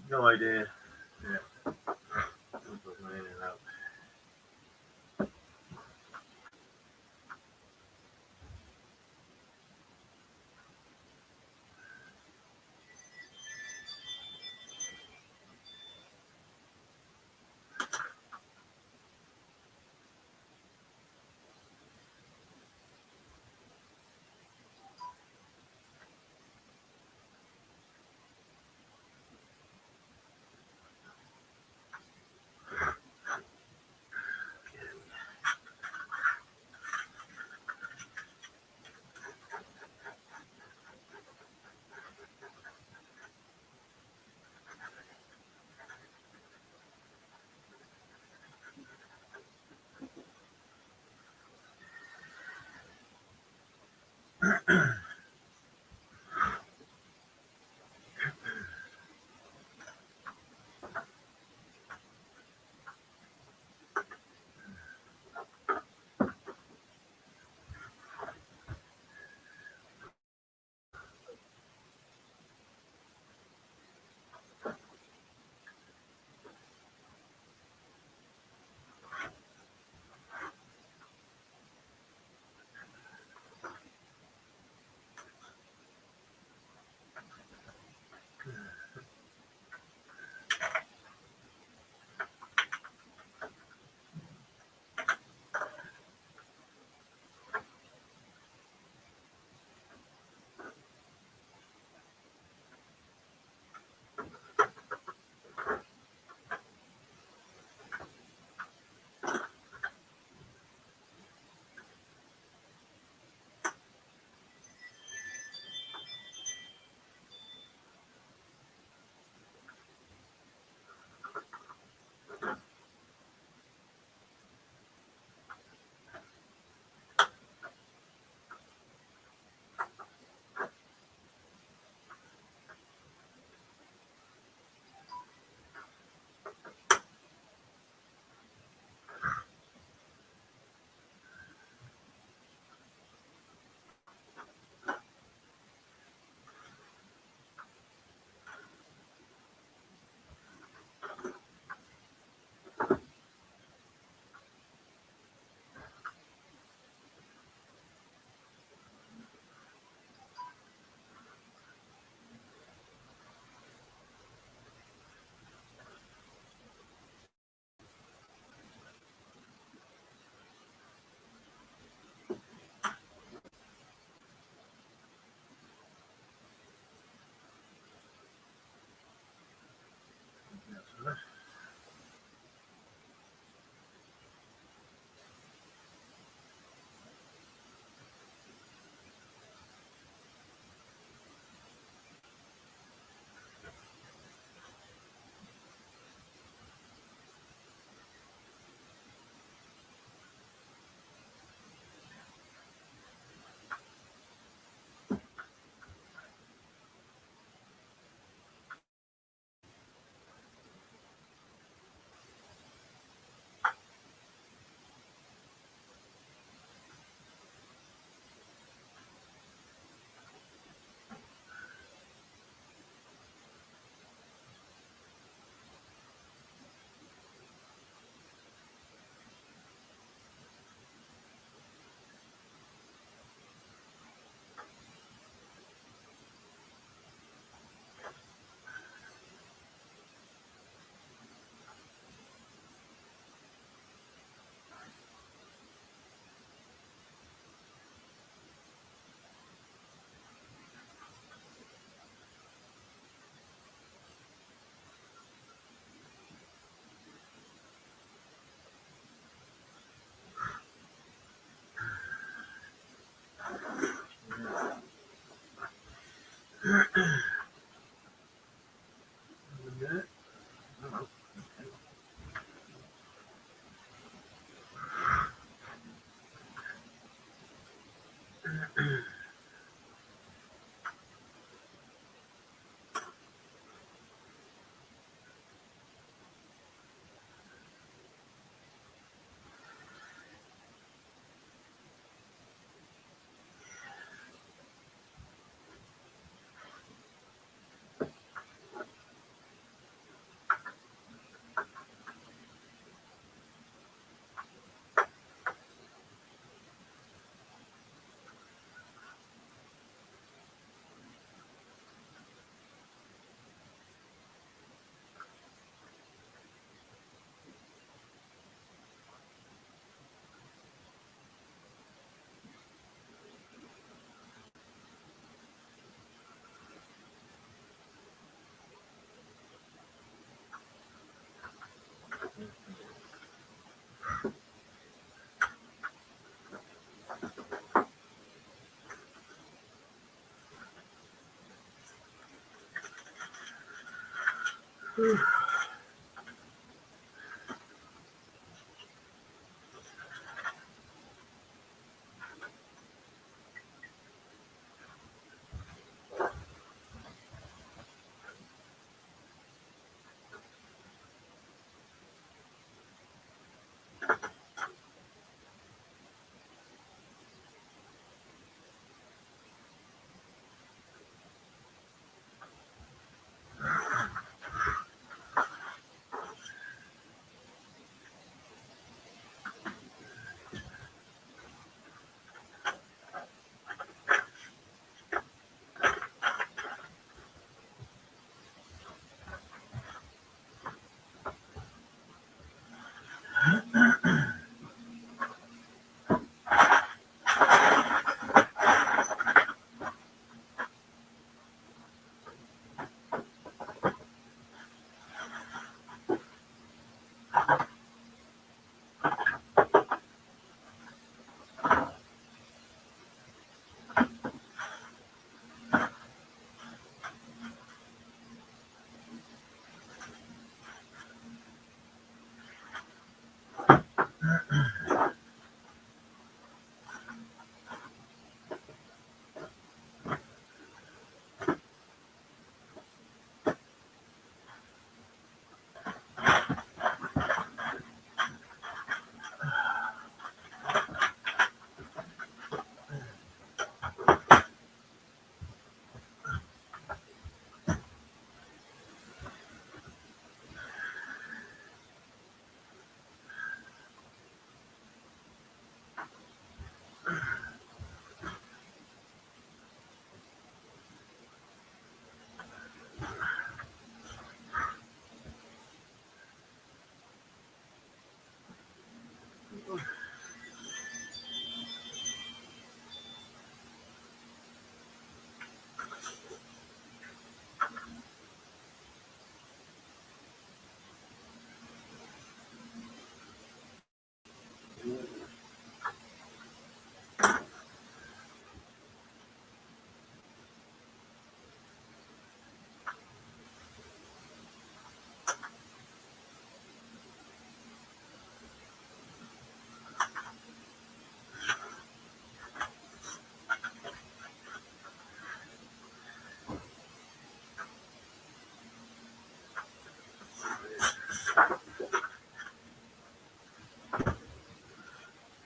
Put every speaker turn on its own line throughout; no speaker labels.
No idea. Yeah, I'll put mine in and out.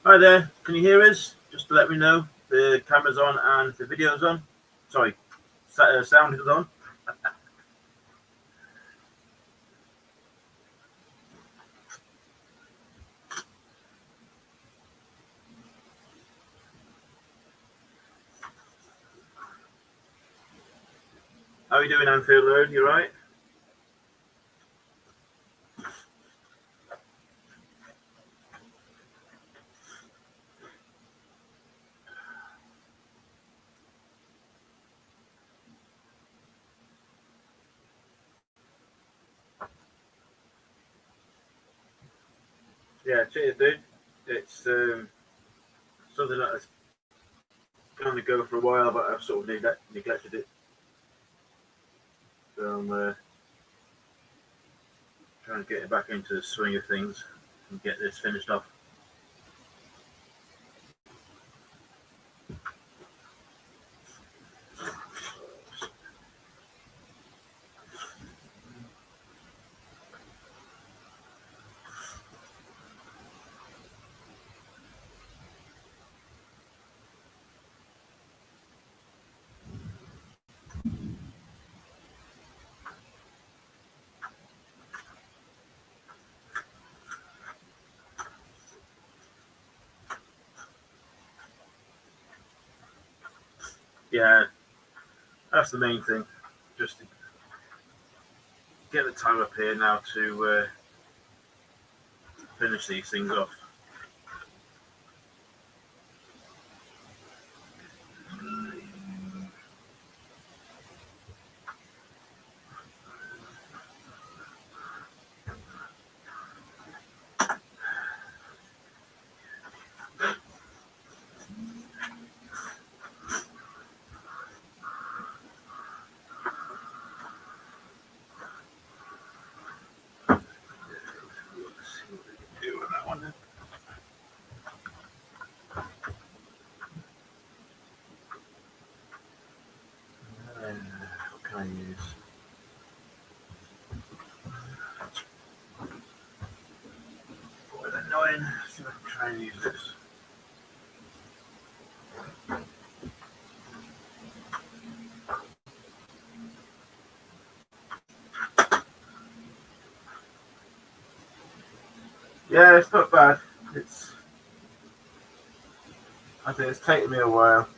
Hi there, can you hear us? Just to let me know the camera's on and the video's on. Sorry, sound is on. How are you doing, Anfield Road? You right? Yeah, cheers, dude. It's something that has kind of go for a while, but I've sort of neglected it. So I'm trying to get it back into the swing of things and get this finished off. Yeah, that's the main thing. Just to get the time up here now to finish these things off. I use? What annoying. See if I can try and use this. Yeah, it's not bad. I think it's taken me a while.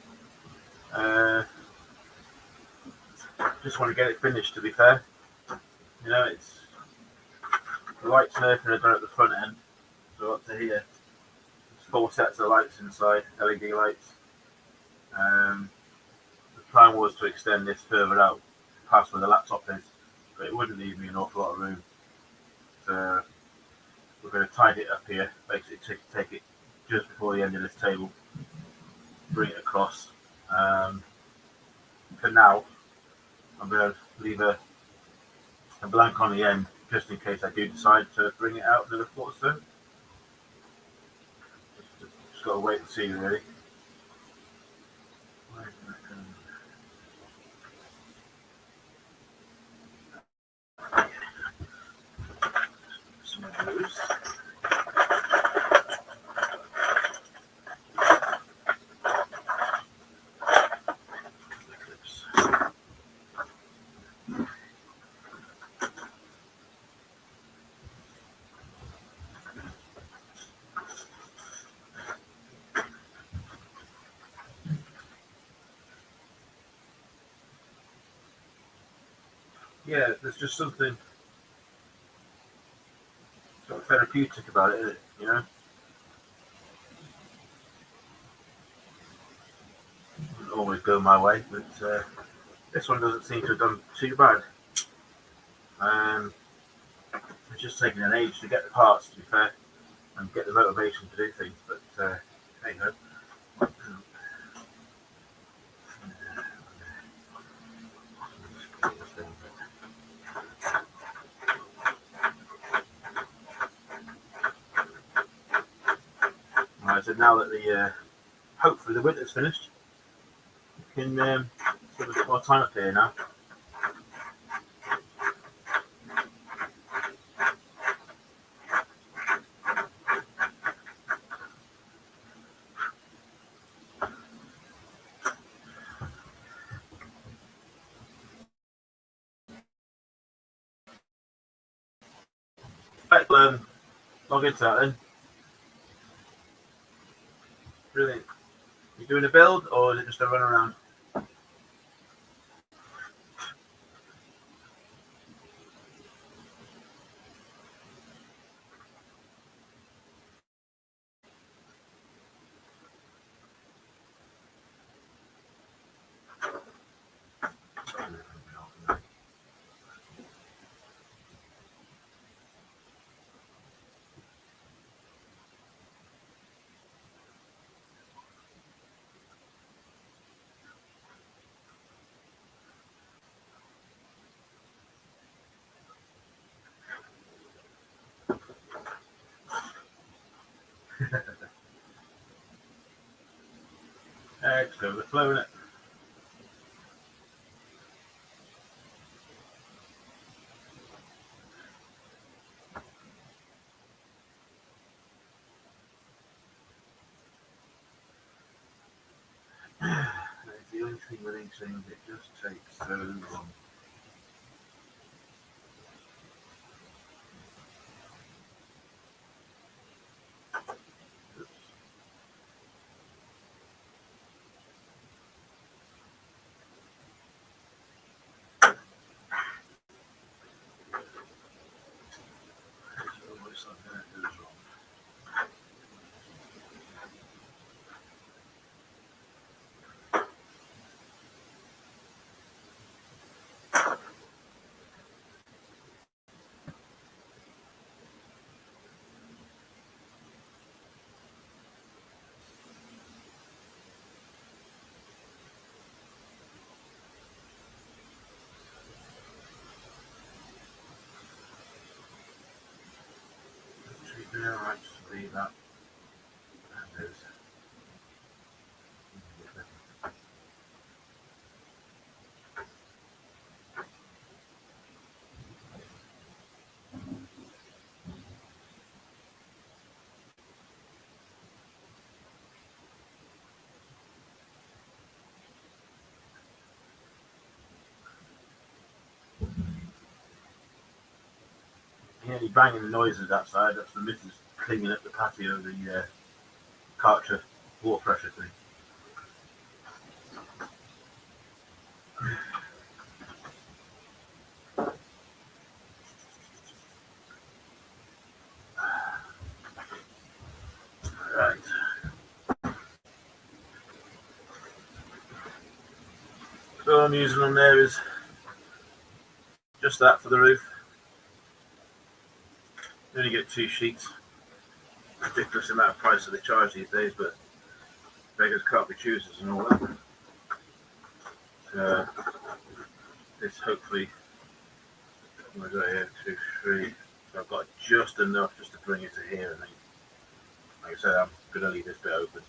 Just want to get it finished, to be fair. You know, it's the lights and everything are done at the front end, so up to here. There's 4 sets of lights inside, LED lights. The plan was to extend this further out, past where the laptop is, but it wouldn't leave me an awful lot of room. So we're going to tidy it up here, basically take it just before the end of this table, bring it across. For now, I'm going to leave a blank on the end, just in case I do decide to bring it out another foot or so. Just got to wait and see, really. Some of those. Yeah, there's just something sort of therapeutic about it, isn't it? You know, doesn't always go my way, but this one doesn't seem to have done too bad. It's just taking an age to get the parts, to be fair, and get the motivation to do things. But hey ho. Right, so now that the hopefully the winter's finished, we can spend a bit more time up here now. Right, log into that then. Brilliant. You doing a build or is it just a run around? Just go with the flow, innit? That's the only thing with these things, it just takes so long. Alright, just leave that. You hear any banging noises outside? That's the missus cleaning up the patio, the Karcher water pressure thing. Right. So all I'm using on there is just that for the roof. You only get 2 sheets. Ridiculous amount of price that they charge these days, but beggars can't be choosers and all that. This hopefully, what have I got here? 2, 3. So I've got just enough just to bring it to here, and then, like I said, I'm going to leave this bit open.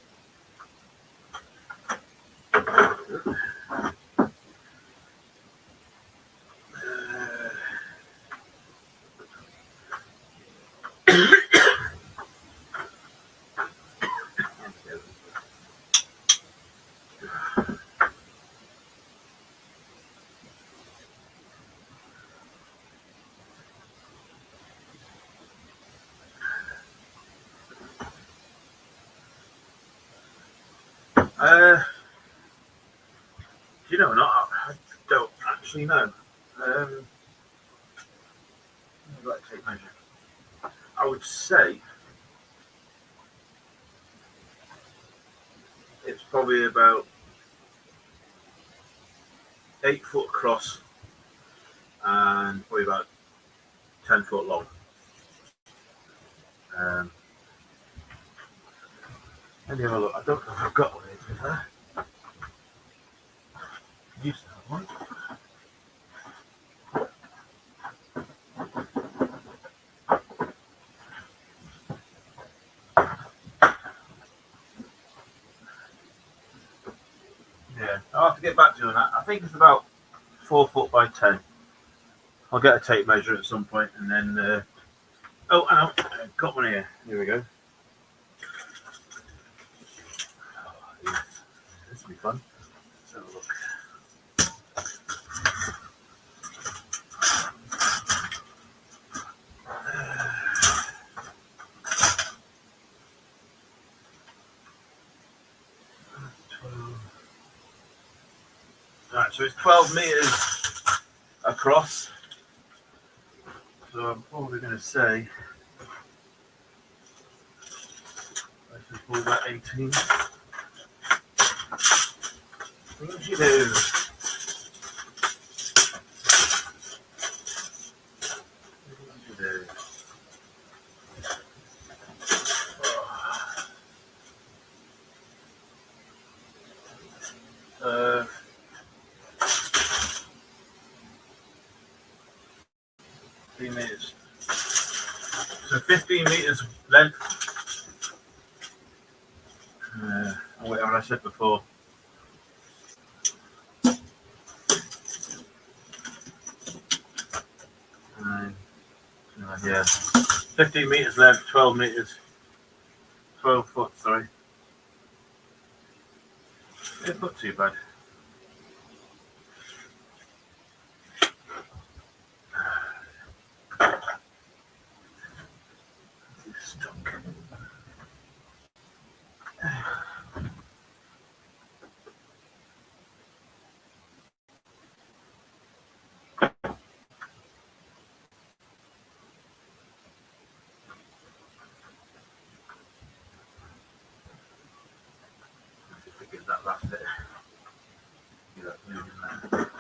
You know, not I don't actually know. I'd like to take measure. I would say it's probably about 8 foot across and probably about 10 foot long. Let me have a look. I don't know if I've got one here. Used to have one. Yeah, I'll have to get back to you on that. I think it's about 4 foot by 10. I'll get a tape measure at some point and then. Oh, hang on. I've got one here. Here we go. Oh, this will be fun. Let's have a look. Right, so it's 12 meters across. So I'm probably going to say, let's just pull that 18. What do you do? Uh, 15 meters. So 15 meters length. Whatever I said before. Yeah. 15 meters length, 12 meters. 12 foot, sorry. It's not too bad. It's stuck. Get that last bit. Get that moving there.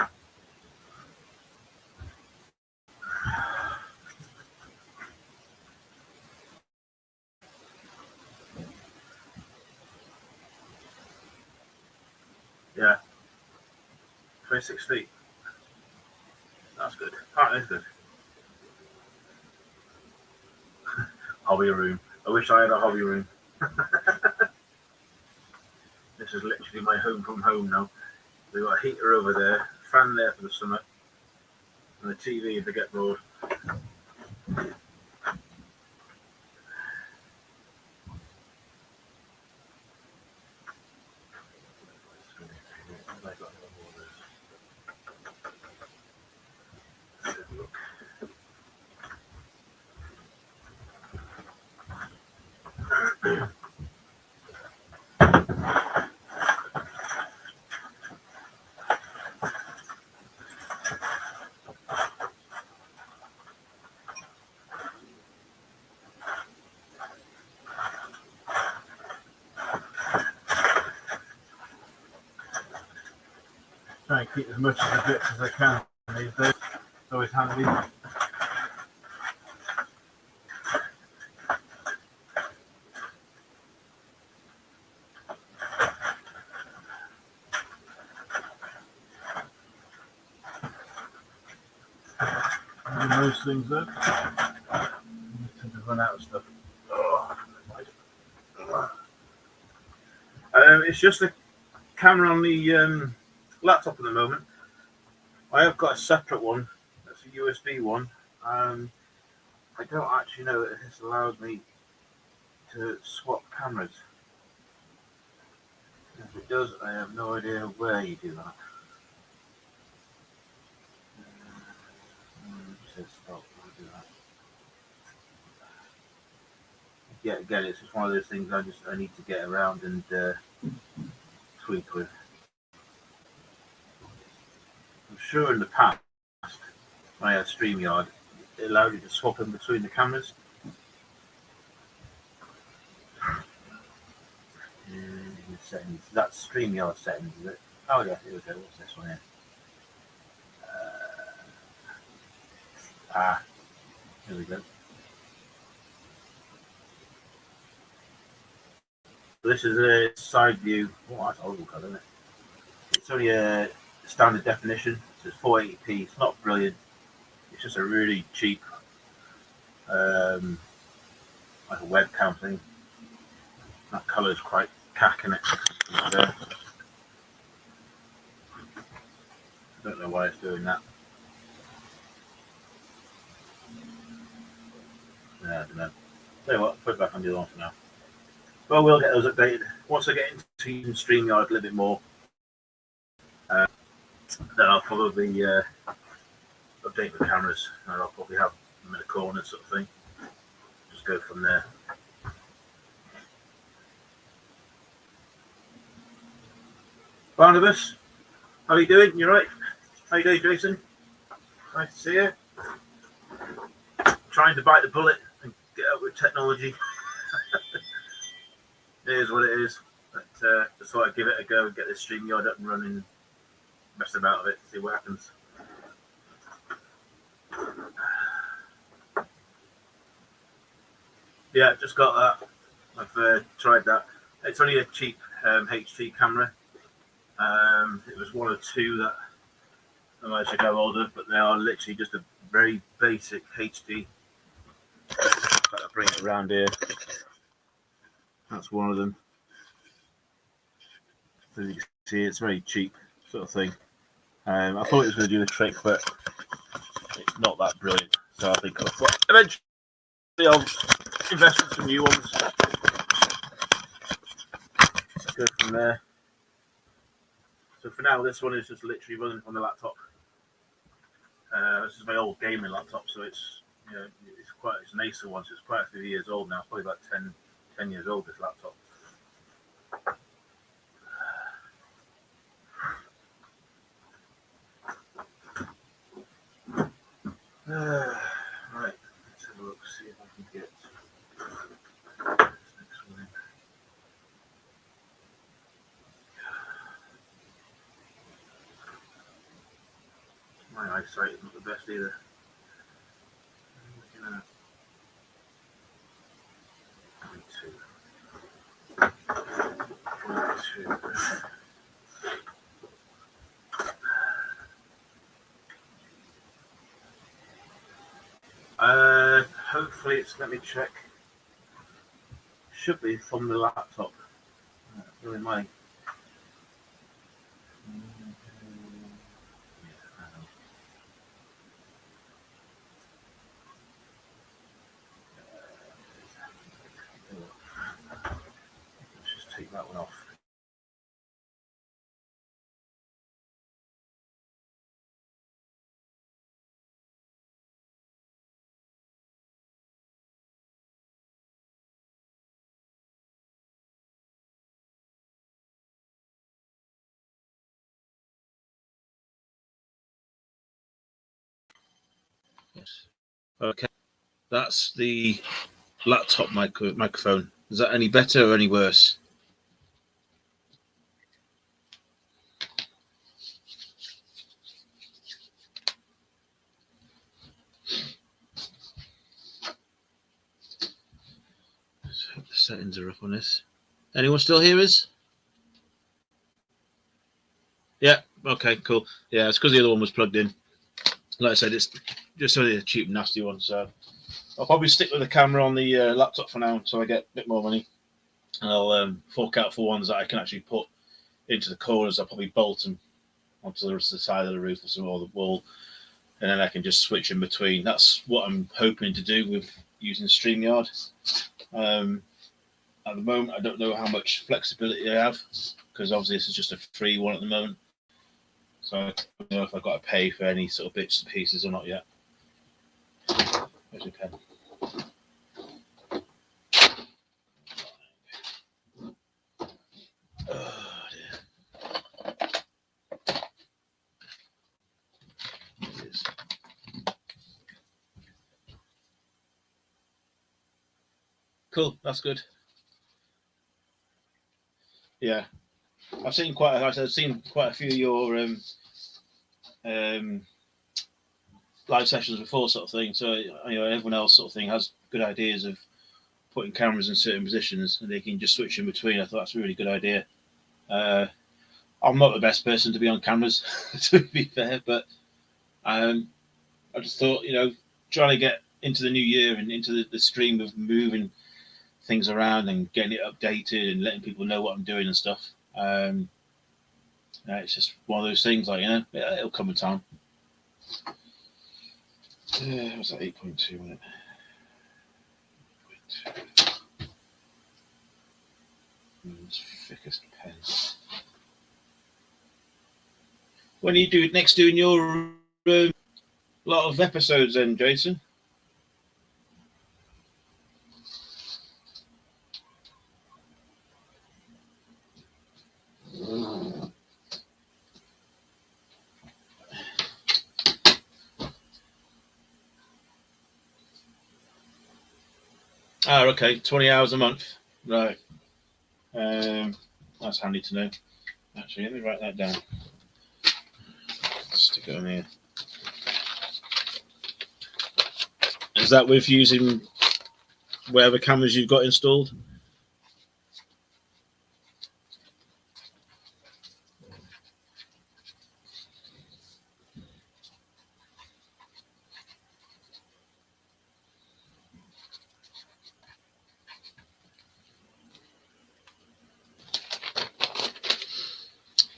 Yeah. 26 feet. That's good. That is good. Hobby room. I wish I had a hobby room. This is literally my home from home now. We've got a heater over there, fan there for the summer, and the TV if they get bored. Try and keep as much of the bits as I can these days. It's always handy. Those things up. I tend to run out of stuff. It's just a camera on the laptop at the moment. I have got a separate one. That's a USB one. I don't actually know that this allows me to swap cameras. If it does, I have no idea where you do that. It says stop. I'll do that. Yeah, again, it's just one of those things I need to get around and tweak with. I'm sure in the past, when I had StreamYard, it allowed you to swap in between the cameras. Settings. That's StreamYard settings, is it? Oh yeah, here we go. What's this one here? Here we go. So this is a side view. Oh, that's horrible colour, isn't it? It's only a standard definition. So it's 480p. It's not brilliant. It's just a really cheap, like a webcam thing. That colour is quite cack in it. I don't know why it's doing that. Yeah, I don't know. Tell you what, put it back on the other one for now. Well, we'll get those updated. Once I get into using StreamYard a little bit more, then I'll probably update the cameras, and I'll probably have them in a corner sort of thing. Just go from there. Barnabas, how are you doing? You right? How you doing, Jason? Nice to see you. Trying to bite the bullet and get up with technology. It is what it is. But just thought I'd give it a go and get this StreamYard up and running, mess about with it, see what happens. Yeah, just got that. I've tried that. It's only a cheap HD camera. It was one or two that I managed to go older, but they are literally just a very basic HD. I'll bring it around here. That's one of them. So you can see it's very cheap sort of thing. I thought it was going to do the trick, but it's not that brilliant. So I think eventually I'll invest in some new ones. Go from there. So for now, this one is just literally running on the laptop. This is my old gaming laptop, so it's it's an Acer one, so it's quite a few years old now. It's probably about 10 years old, this laptop. Right, let's have a look, see if I can get this next one in. My eyesight is not the best either. Hopefully it's, let me check. Should be from the laptop. Really might. Let's just take that one off. Okay, that's the laptop microphone. Is that any better or any worse? Let's hope the settings are up on this. Anyone still hear us? Yeah. Okay. Cool. Yeah, it's because the other one was plugged in. Like I said, it's just only a cheap, nasty one. So I'll probably stick with the camera on the laptop for now until I get a bit more money, and I'll fork out for ones that I can actually put into the corners. I'll probably bolt them onto the side of the roof or the wall, and then I can just switch in between. That's what I'm hoping to do with using StreamYard. At the moment, I don't know how much flexibility I have because obviously this is just a free one at the moment. So I don't know if I've got to pay for any sort of bits and pieces or not yet. Where's your pen? Oh, dear. It is. Cool, that's good. Yeah, I've seen quite. I've seen quite a few of your um, live sessions before, sort of thing. So everyone else sort of thing has good ideas of putting cameras in certain positions, and they can just switch in between. I thought that's a really good idea. I'm not the best person to be on cameras, to be fair, but I just thought, trying to get into the new year and into the stream of moving things around and getting it updated and letting people know what I'm doing and stuff. It's just one of those things, like, it'll come in time. Was that 8.2 minute? Thickest pen. When are you next doing your lot of episodes then, Jason? Okay, 20 hours a month. Right. That's handy to know. Actually, let me write that down. Stick it on here. Is that with using whatever cameras you've got installed?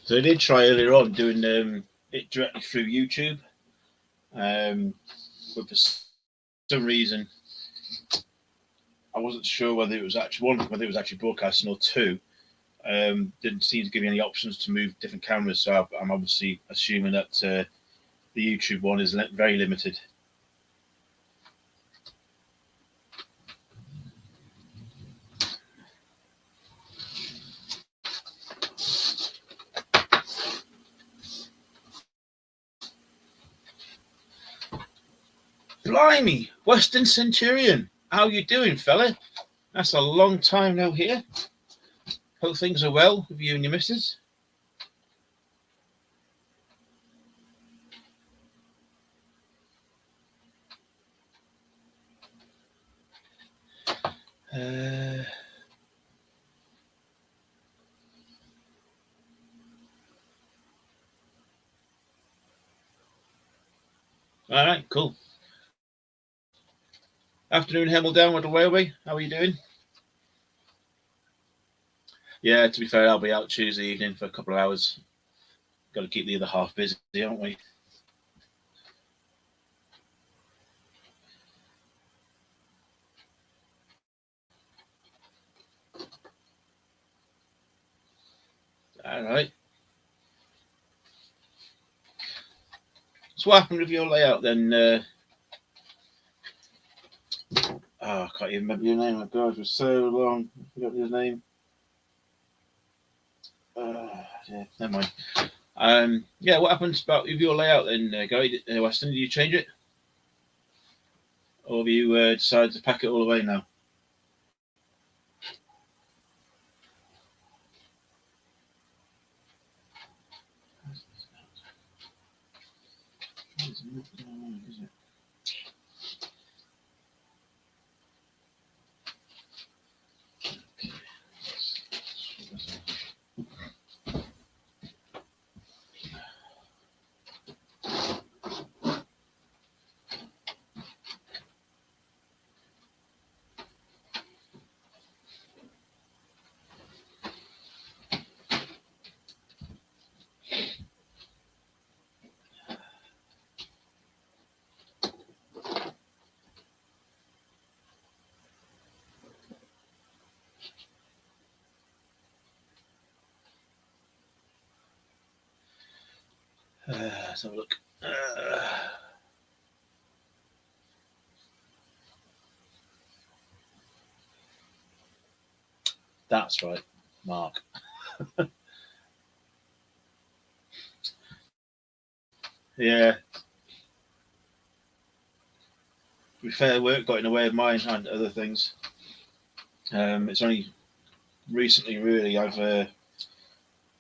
So I did try earlier on doing it directly through YouTube, but for some reason I wasn't sure whether it was actually broadcasting, or two. Didn't seem to give me any options to move different cameras, so I'm obviously assuming that the YouTube one is very limited. Blimey, Western Centurion, how you doing, fella? That's a long time no hear. Hope things are well with you and your missus. All right, cool. Afternoon, Hemel down the railway. How are you doing? Yeah, to be fair, I'll be out Tuesday evening for a couple of hours. Got to keep the other half busy, haven't we? All right. So what happened with your layout then? I can't even remember your name. My God, it was so long. I forgot his name. Yeah, never mind. Yeah, what happens about with your layout then, Gary? Weston, did you change it? Or have you decided to pack it all away now? Let's have a look. That's right, Mark. Yeah. To be fair, work got in the way of mine and other things. It's only recently, really, I've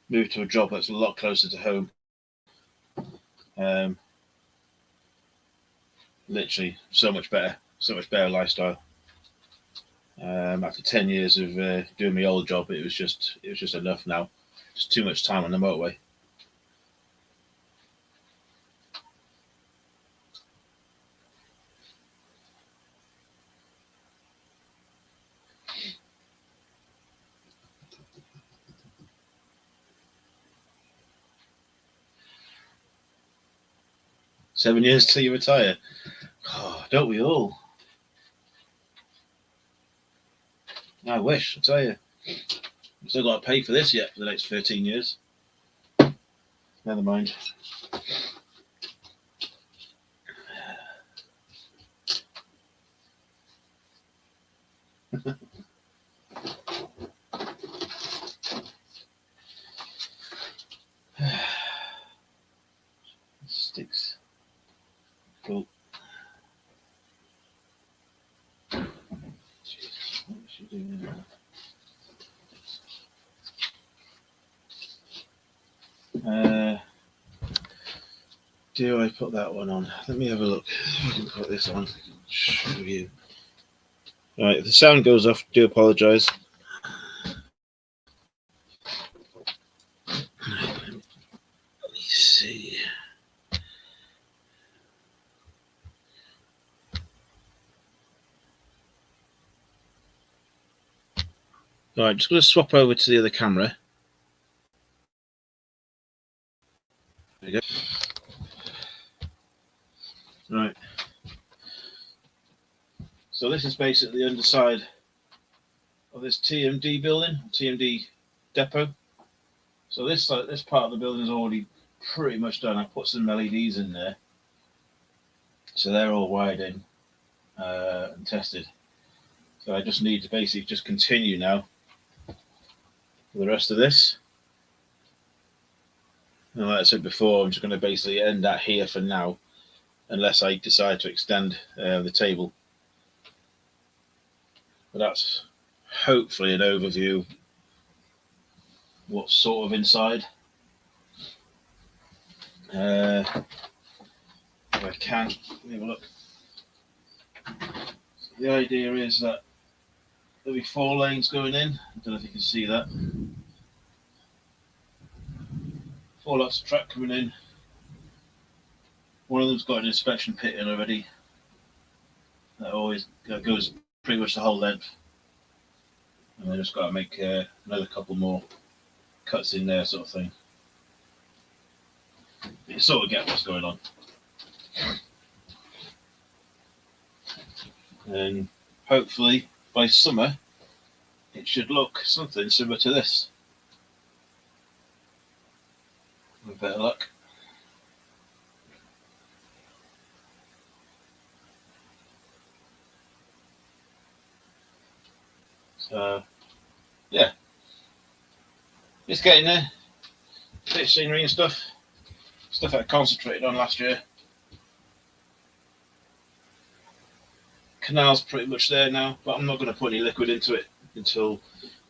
moved to a job that's a lot closer to home. Literally, so much better lifestyle. After 10 years of doing my old job, it was just enough now. Just too much time on the motorway. Seven years till you retire. Oh, don't we all? I wish, I tell you. I've still got to pay for this yet for the next 13 years. Never mind. Sticks. Cool. Jesus, what is she doing now? Do I put that one on? Let me have a look. I can put this on. Show you. Right, if the sound goes off, do apologise. Let me see. Right, just going to swap over to the other camera. There we go. Right. So this is basically the underside of this TMD building, TMD depot. So this part of the building is already pretty much done. I put some LEDs in there, so they're all wired in and tested. So I just need to basically just continue now for the rest of this. And like I said before, I'm just going to basically end that here for now, unless I decide to extend the table. But that's hopefully an overview of what's sort of inside. If I can, have a look. So the idea is that there'll be 4 lanes going in. I don't know if you can see that. 4 lots of track coming in. One of them's got an inspection pit in already. That goes pretty much the whole length. And I just got to make another couple more cuts in there, sort of thing. You sort of get what's going on. And hopefully by summer it should look something similar to this. With better luck. So yeah, it's getting there. Bit of scenery and stuff I concentrated on last year.
canal's pretty much there now, but I'm not going to put any liquid into it until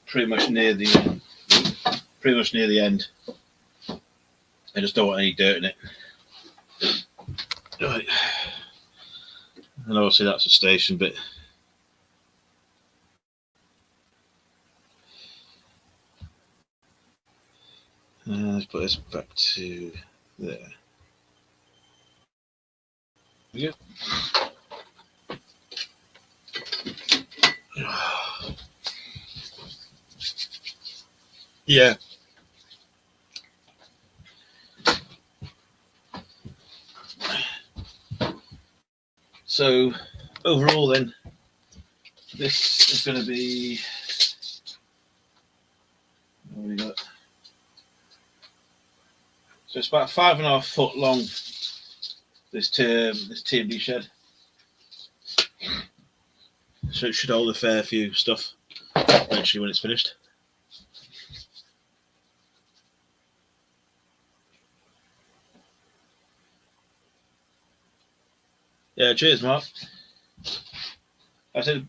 pretty much near the end. I just don't want any dirt in it. Right. And obviously that's the station bit. Let's put this back to there. Yeah. Yeah. So overall then, this is going to be, what have we got? So it's about 5.5 foot long, this T&B shed. So it should hold a fair few stuff eventually when it's finished. Yeah, cheers, Mark. I said,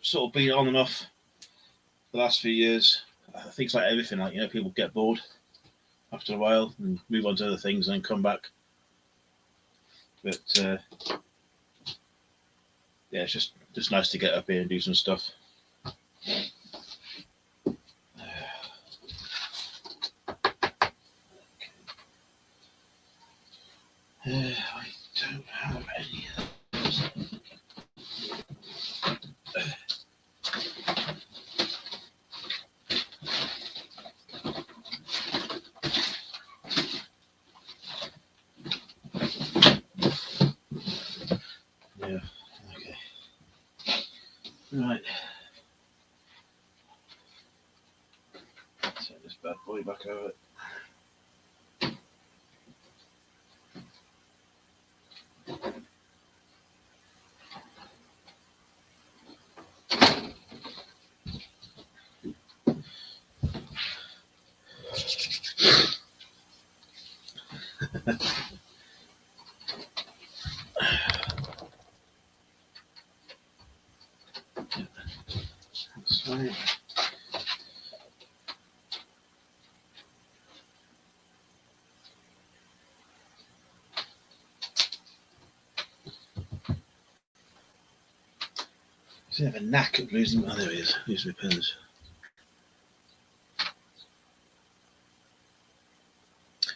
sort of been on and off the last few years. I think it's like everything, like, you know, people get bored after a while and move on to other things and then come back. But yeah, it's just nice to get up here and do some stuff. I don't have any of those. Yeah, okay. Right. Set this bad boy back over. That's right. I have a knack of losing. Oh, there he is. Losing my pens.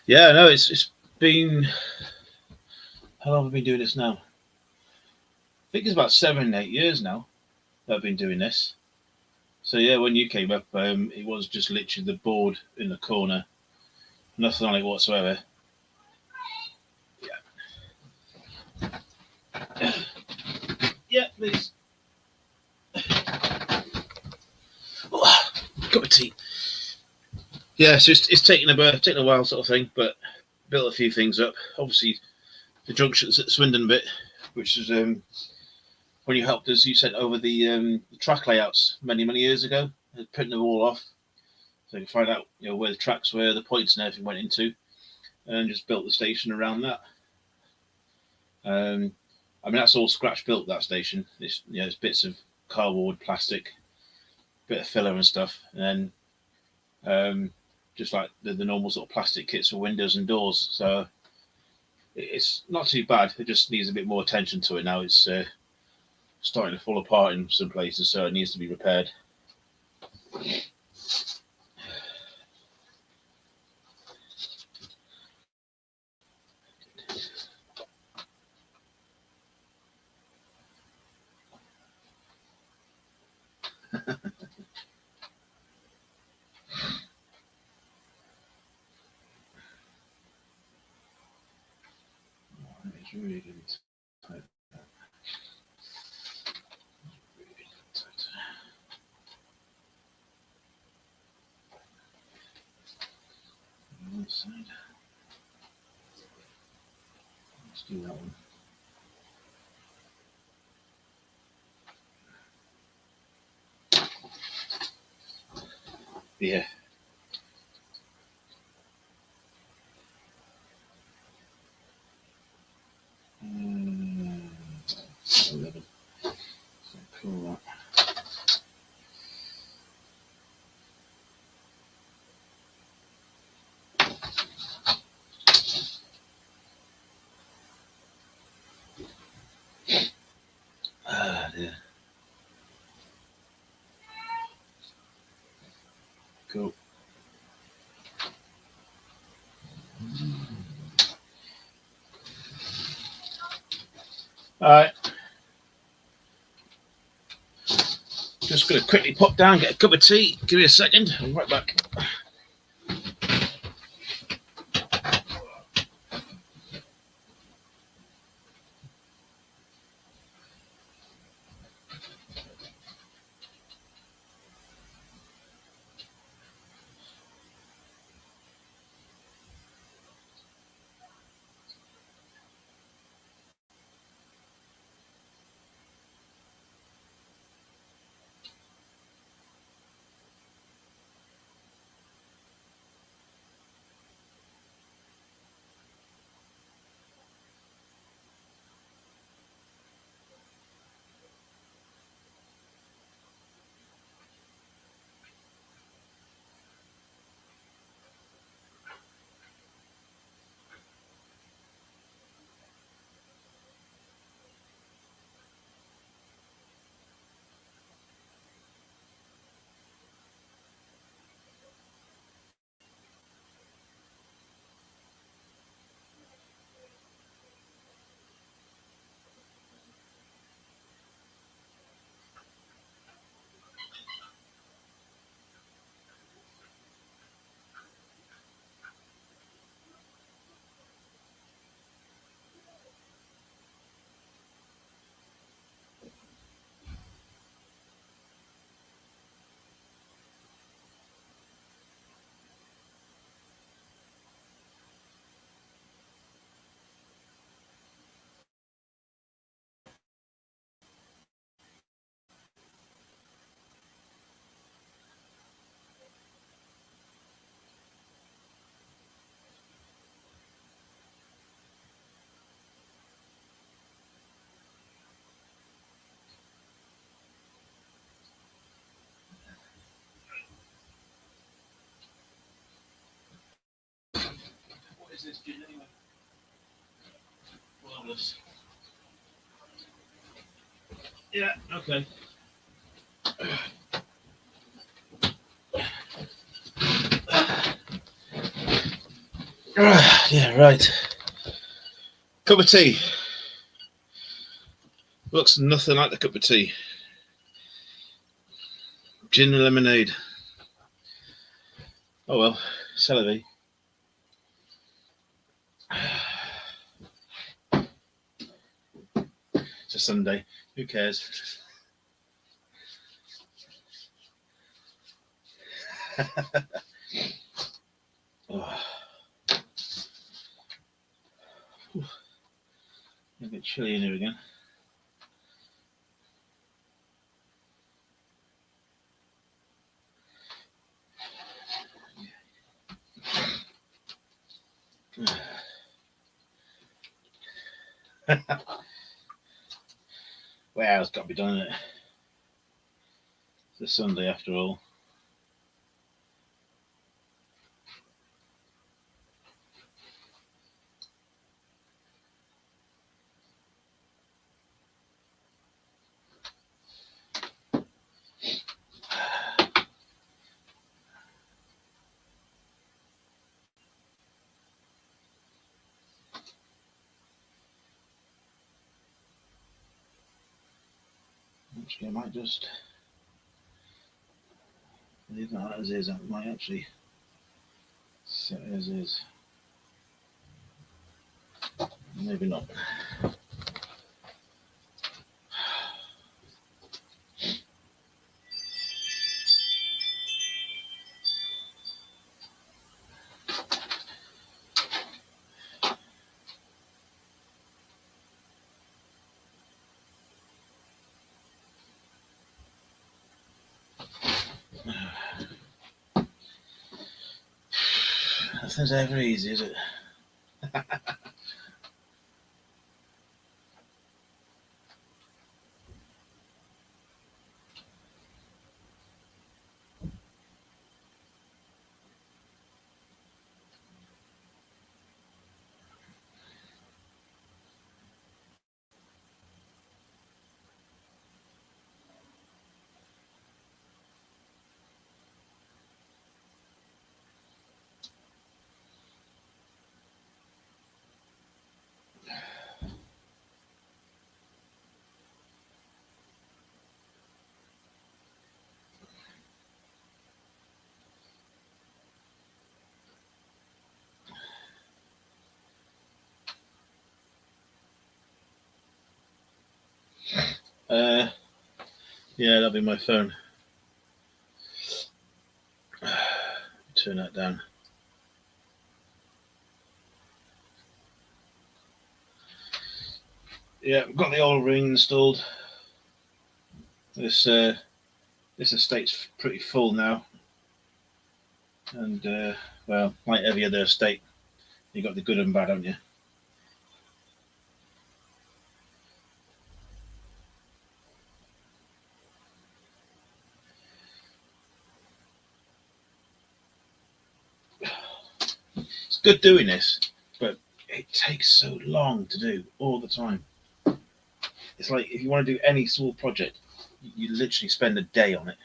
Yeah, no, it's been. How long have I been doing this now? I think it's about 7, 8 years now that I've been doing this. So yeah, when you came up, it was just literally the board in the corner, nothing on it whatsoever. Yeah. Yeah, please. Oh, cup of tea. Yeah, so it's taken a while, sort of thing, but built a few things up. Obviously, the junctions at Swindon bit, which is when you helped us, you sent over the track layouts many years ago, printing them all off, so you can find out, you know, where the tracks were, the points and everything went into, and just built the station around that. I mean, that's all scratch built, that station. It's, you know, it's bits of cardboard, plastic, bit of filler and stuff, and then just like the normal sort of plastic kits for windows and doors. So it's not too bad. It just needs a bit more attention to it now. It's starting to fall apart in some places, so it needs to be repaired. It's really good. One side. Let's do that one. Yeah. Cool. All right. Just going to quickly pop down, get a cup of tea. Give me a second. I'll be right back. What is this gin anyway? Flawless. Yeah, okay. Yeah, right. Cup of tea. Looks nothing like the cup of tea. Gin and lemonade. Oh well, celery. It's a Sunday. Who cares? Oh. A bit chilly in here again. Well, it's got to be done, isn't it? It's a Sunday after all. Actually, I might just leave that as is. I might actually set it as is. Maybe not. Nothing's ever easy, is it? Yeah, that'll be my phone. Turn that down. Yeah, I've got the old ring installed. This estate's pretty full now, and well, like every other estate, you got the good and bad, haven't you? It's good doing this, but it takes so long to do all the time. It's like if you want to do any small project, you literally spend a day on it.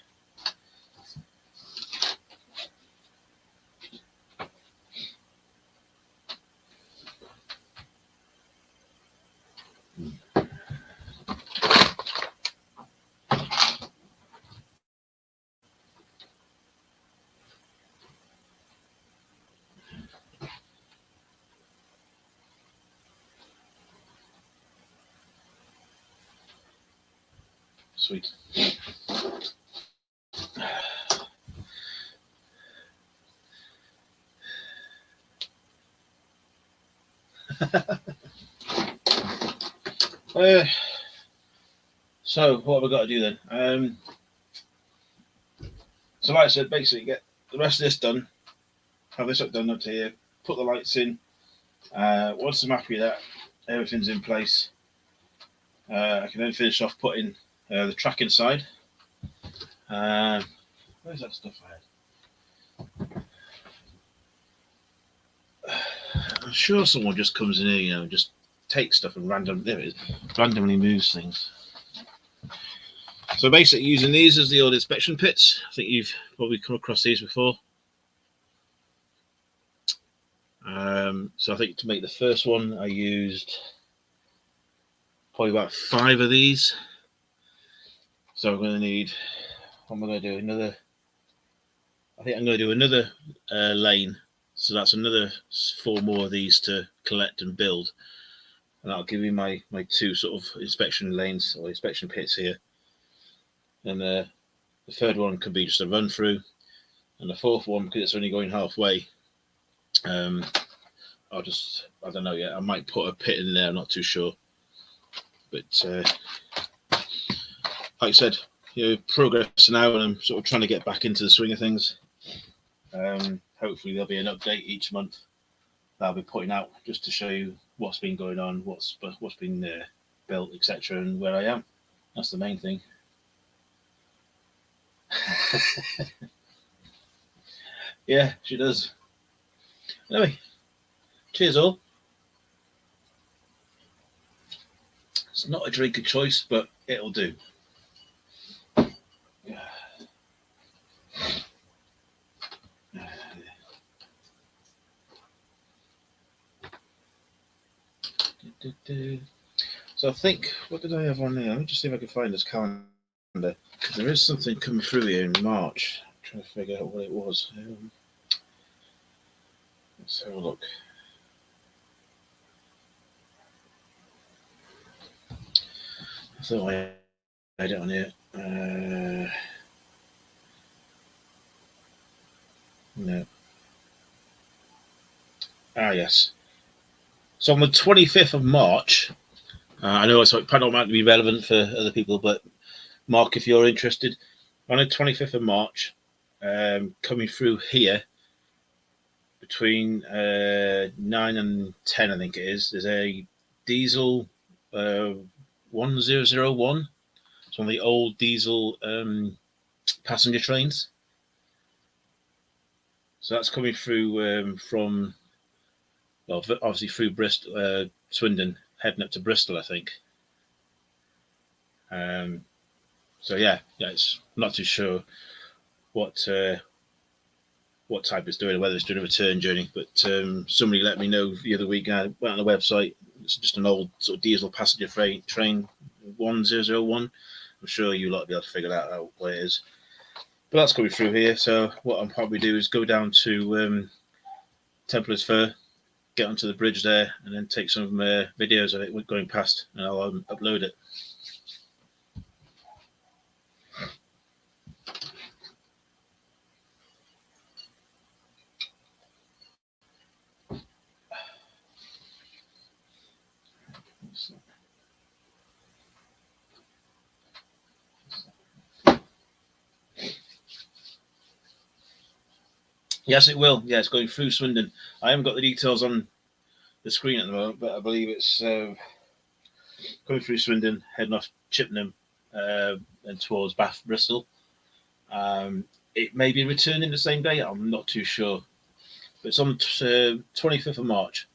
Sweet. So what have I got to do then? So like I said, basically get the rest of this done, have this up done up to here, put the lights in. Once I'm happy with that, everything's in place, I can then finish off putting the track inside. Where's that stuff I had? I'm sure someone just comes in here, just takes stuff and randomly moves things. So basically using these as the old inspection pits. I think you've probably come across these before. So I think to make the first one, I used probably about 5 of these. So I'm going to need, what am I going to do? I think I'm going to do another lane. So that's another 4 more of these to collect and build. And that'll give me my 2 sort of inspection lanes or inspection pits here. And the third one could be just a run through. And the 4th one, because it's only going halfway, I don't know yet. I might put a pit in there. I'm not too sure. But like I said, progress now, and I'm sort of trying to get back into the swing of things. Hopefully there'll be an update each month that I'll be putting out just to show you what's been going on, what's been built, etc., and where I am. That's the main thing. Yeah, she does. Anyway, cheers all. It's not a drink of choice, but it'll do. So I think, what did I have on there? Let me just see if I can find this calendar. There is something coming through here in March. I'm trying to figure out what it was. Let's have a look. I thought I had it on here. No. Yes. So on the 25th of March, I know it's probably not might be relevant for other people, but Mark, if you're interested, on the 25th of March, coming through here between 9 and 10, I think it is, there's a diesel 1001. It's one of the old diesel passenger trains. So that's coming through from, well, obviously through Bristol, Swindon, heading up to Bristol, I think. So yeah, it's not too sure what type it's doing, whether it's doing a return journey. But somebody let me know the other week. I went on the website. It's just an old sort of diesel passenger train 1001. I'm sure you lot will be able to figure that out what it is. But that's coming through here. So what I'll probably do is go down to Templars Fair, get onto the bridge there, and then take some videos of it going past, and I'll upload it. Yes, it will. Yeah, it's going through Swindon. I haven't got the details on the screen at the moment, but I believe it's going through Swindon, heading off Chippenham, and towards Bath, Bristol. Um, it may be returning the same day. I'm not too sure. But it's on 25th of March.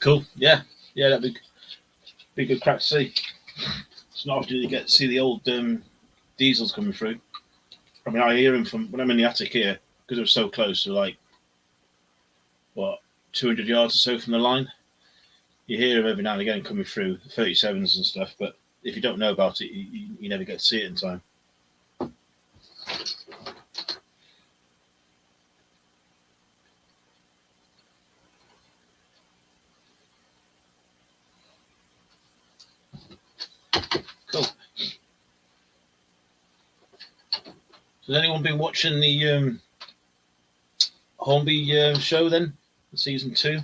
Cool. Yeah. Yeah, that'd be a good crack to see. It's not often you get to see the old diesels coming through. I mean, I hear them from when I'm in the attic here because they're so close. They're like, what, 200 yards or so from the line. You hear them every now and again coming through, 37s and stuff, but if you don't know about it, you never get to see it in time. Cool. Has anyone been watching the Hornby show then, season 2?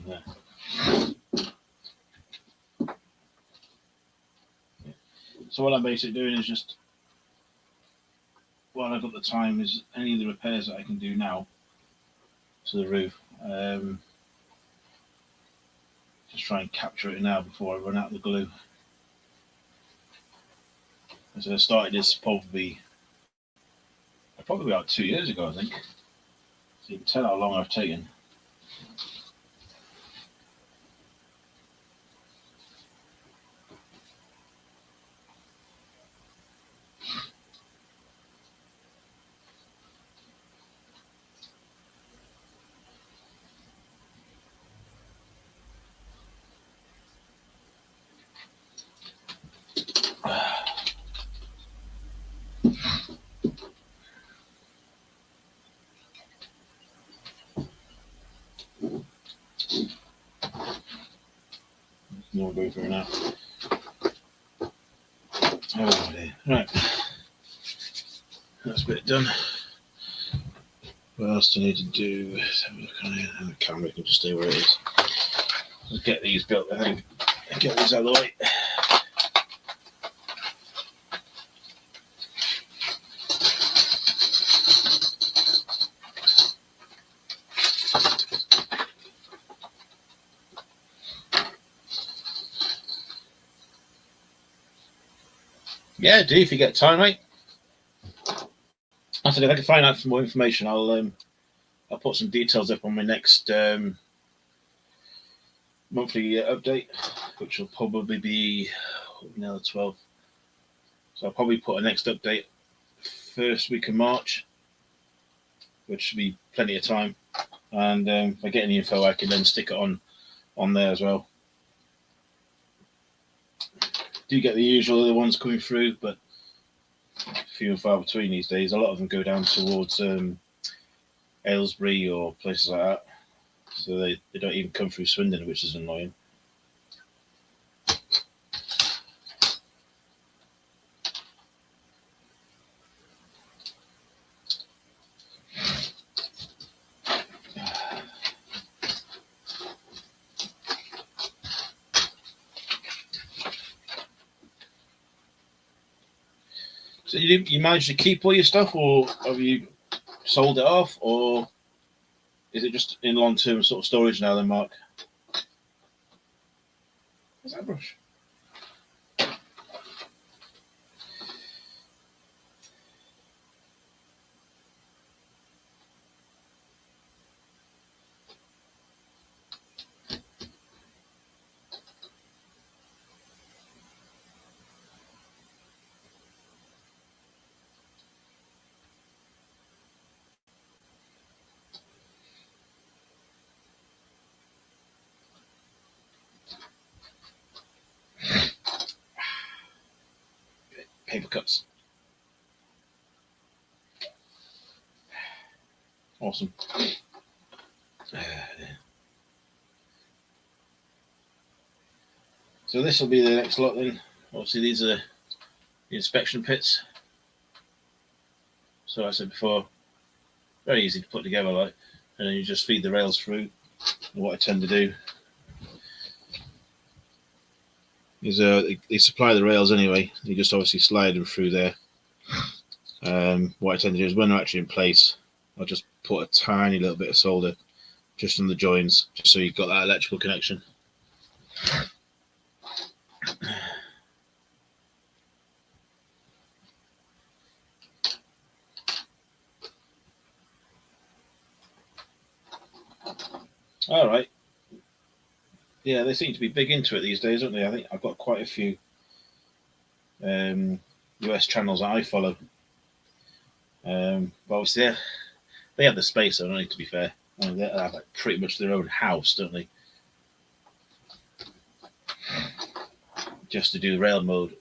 Yeah. So what I'm basically doing is just, while I've got the time, is any of the repairs that I can do now to the roof. Just try and capture it now before I run out of the glue. So I started this probably about 2 years ago, I think. So you can tell how long I've taken. More go through now. Oh dear. Right. That's a bit done. What else do I need to do? Let's have a look on it. And the camera can just stay where it is. Let's get these built, I think. Get these out of the way. Yeah, do if you get time, mate. I said if I can find out some more information, I'll put some details up on my next monthly update, which will probably be the 12th. So I'll probably put a next update first week of March, which should be plenty of time. And if I get any info, I can then stick it on there as well. Do get the usual other ones coming through, but few and far between these days. A lot of them go down towards Aylesbury or places like that, so they don't even come through Swindon, which is annoying. So you managed to keep all your stuff, or have you sold it off, or is it just in long-term sort of storage now then, Mark? What's that brush? Paper cuts. Awesome. So this will be the next lot then. Obviously these are the inspection pits. So I said before, very easy to put together, like, and then you just feed the rails through. And what I tend to do is they supply the rails anyway. You just obviously slide them through there. What I tend to do is when they're actually in place, I'll just put a tiny little bit of solder just on the joins, just so you've got that electrical connection. All right. Yeah, they seem to be big into it these days, don't they? I think I've got quite a few US channels that I follow. But obviously, they have the space, so I don't need to be fair. I mean, they have like pretty much their own house, don't they? Just to do railroad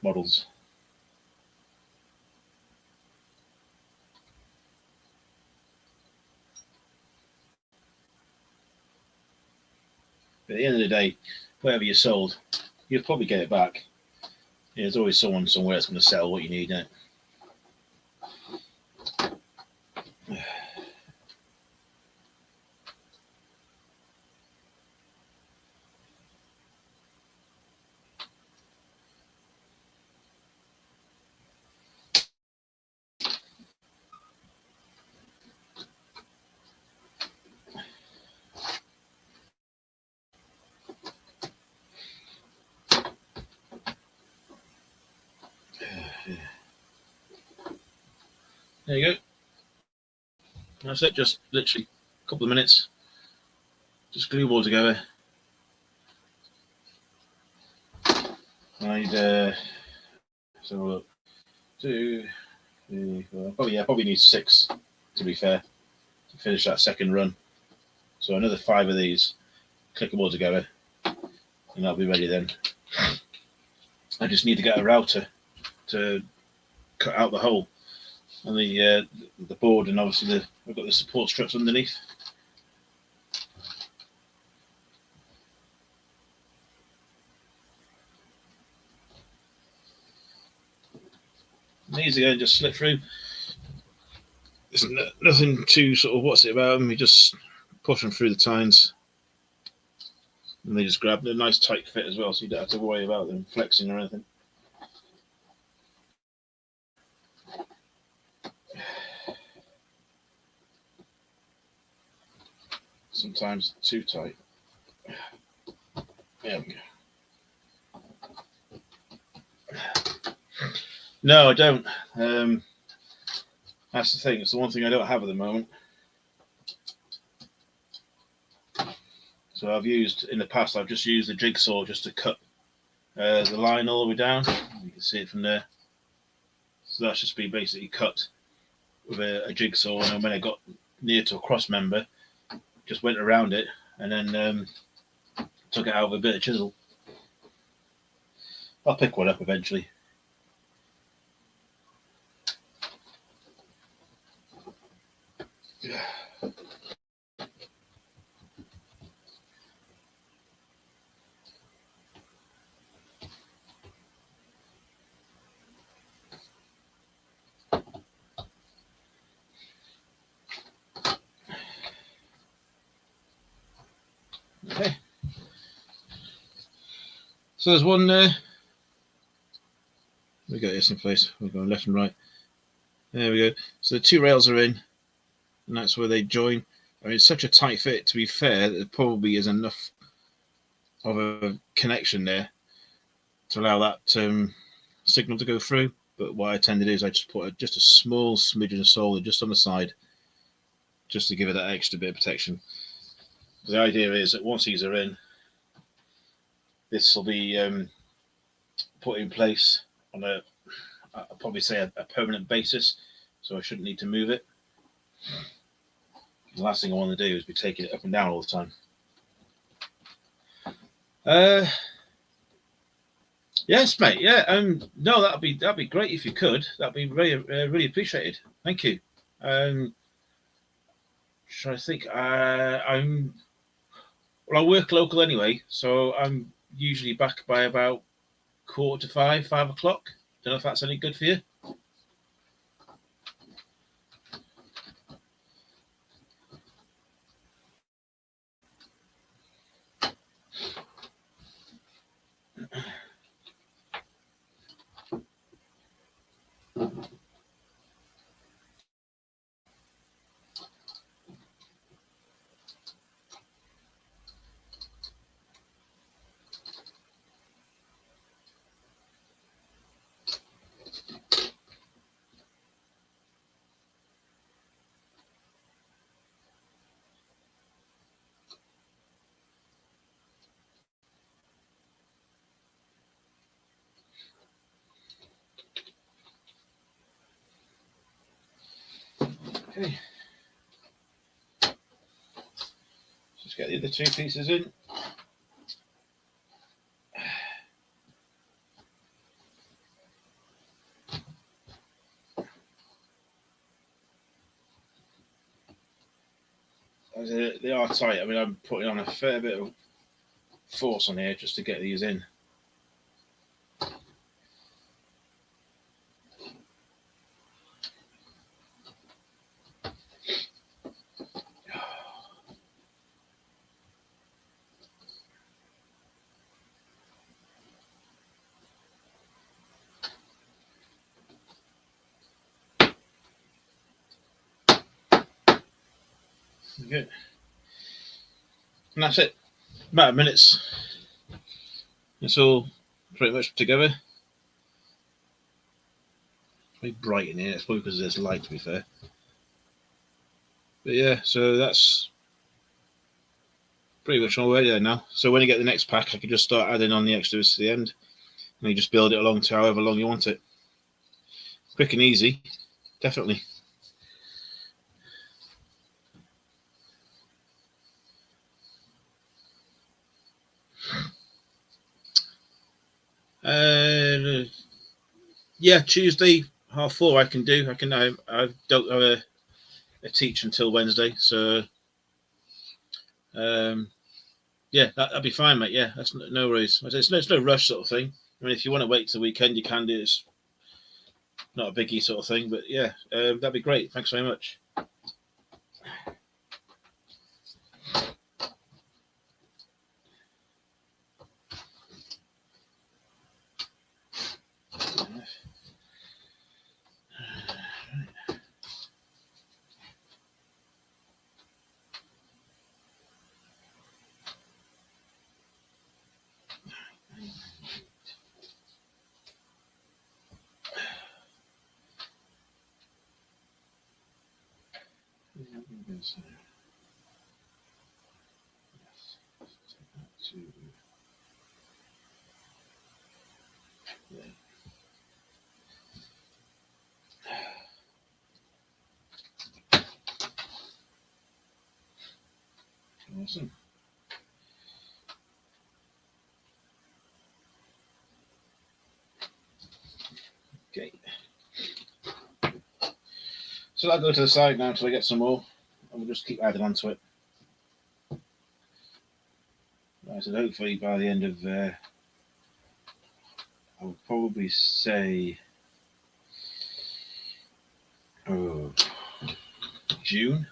models. But at the end of the day, whatever you sold, you'll probably get it back. Yeah, there's always someone somewhere that's going to sell what you need, isn't it? There you go. That's it, just literally a couple of minutes. Just glue them all together. I'd so look, 2, 3, 4. Probably need 6 to be fair to finish that second run. So another 5 of these, click them all together, and that'll be ready then. I just need to get a router to cut out the hole and the board, and obviously I've got the support struts underneath. And these again just slip through. There's nothing too sort of what's it about them. You just push them through the tines, and they just grab. They're a nice tight fit as well, so you don't have to worry about them flexing or anything. Sometimes too tight. There we go. No, I don't. That's the thing. It's the one thing I don't have at the moment. So I've used in the past. I've just used the jigsaw just to cut the line all the way down. You can see it from there. So that's just been basically cut with a jigsaw, and then when I got near to a cross member, just went around it and then took it out with a bit of chisel. I'll pick one up eventually. Okay. So there's one there. We get this in place. We're going left and right. There we go. So the 2 rails are in, and that's where they join. I mean, it's such a tight fit, to be fair, that there probably is enough of a connection there to allow that signal to go through. But what I tend to do is I just put just a small smidgen of solder just on the side, just to give it that extra bit of protection. The idea is that once these are in, this will be put in place on I'll probably say a permanent basis, so I shouldn't need to move it. The last thing I want to do is be taking it up and down all the time. Yes, mate. Yeah. No, that'd be great if you could. That'd be really appreciated. Thank you. Should I think? I work local anyway, so I'm usually back by about 4:45, 5 o'clock. Don't know if that's any good for you. Okay. Just get the other 2 pieces in. They are tight. I mean, I'm putting on a fair bit of force on here just to get these in. Okay. And that's it. About a minute's. It's all pretty much together. It's very bright in here. It's probably because there's light, to be fair. But yeah, so that's pretty much all ready there now. So when you get the next pack, I can just start adding on the extras to the end, and you just build it along to however long you want it. Quick and easy, definitely. Yeah, Tuesday 4:30 I can do. I don't have a teach until Wednesday, so yeah, that'd be fine, mate. Yeah, that's no worries. It's no rush sort of thing. I mean, if you want to wait till the weekend, you can do. It's not a biggie sort of thing, but yeah, that'd be great. Thanks very much. Awesome. Okay. So I'll go to the side now until I get some more, and we'll just keep adding onto it. Right, so hopefully by the end of, I would probably say, June,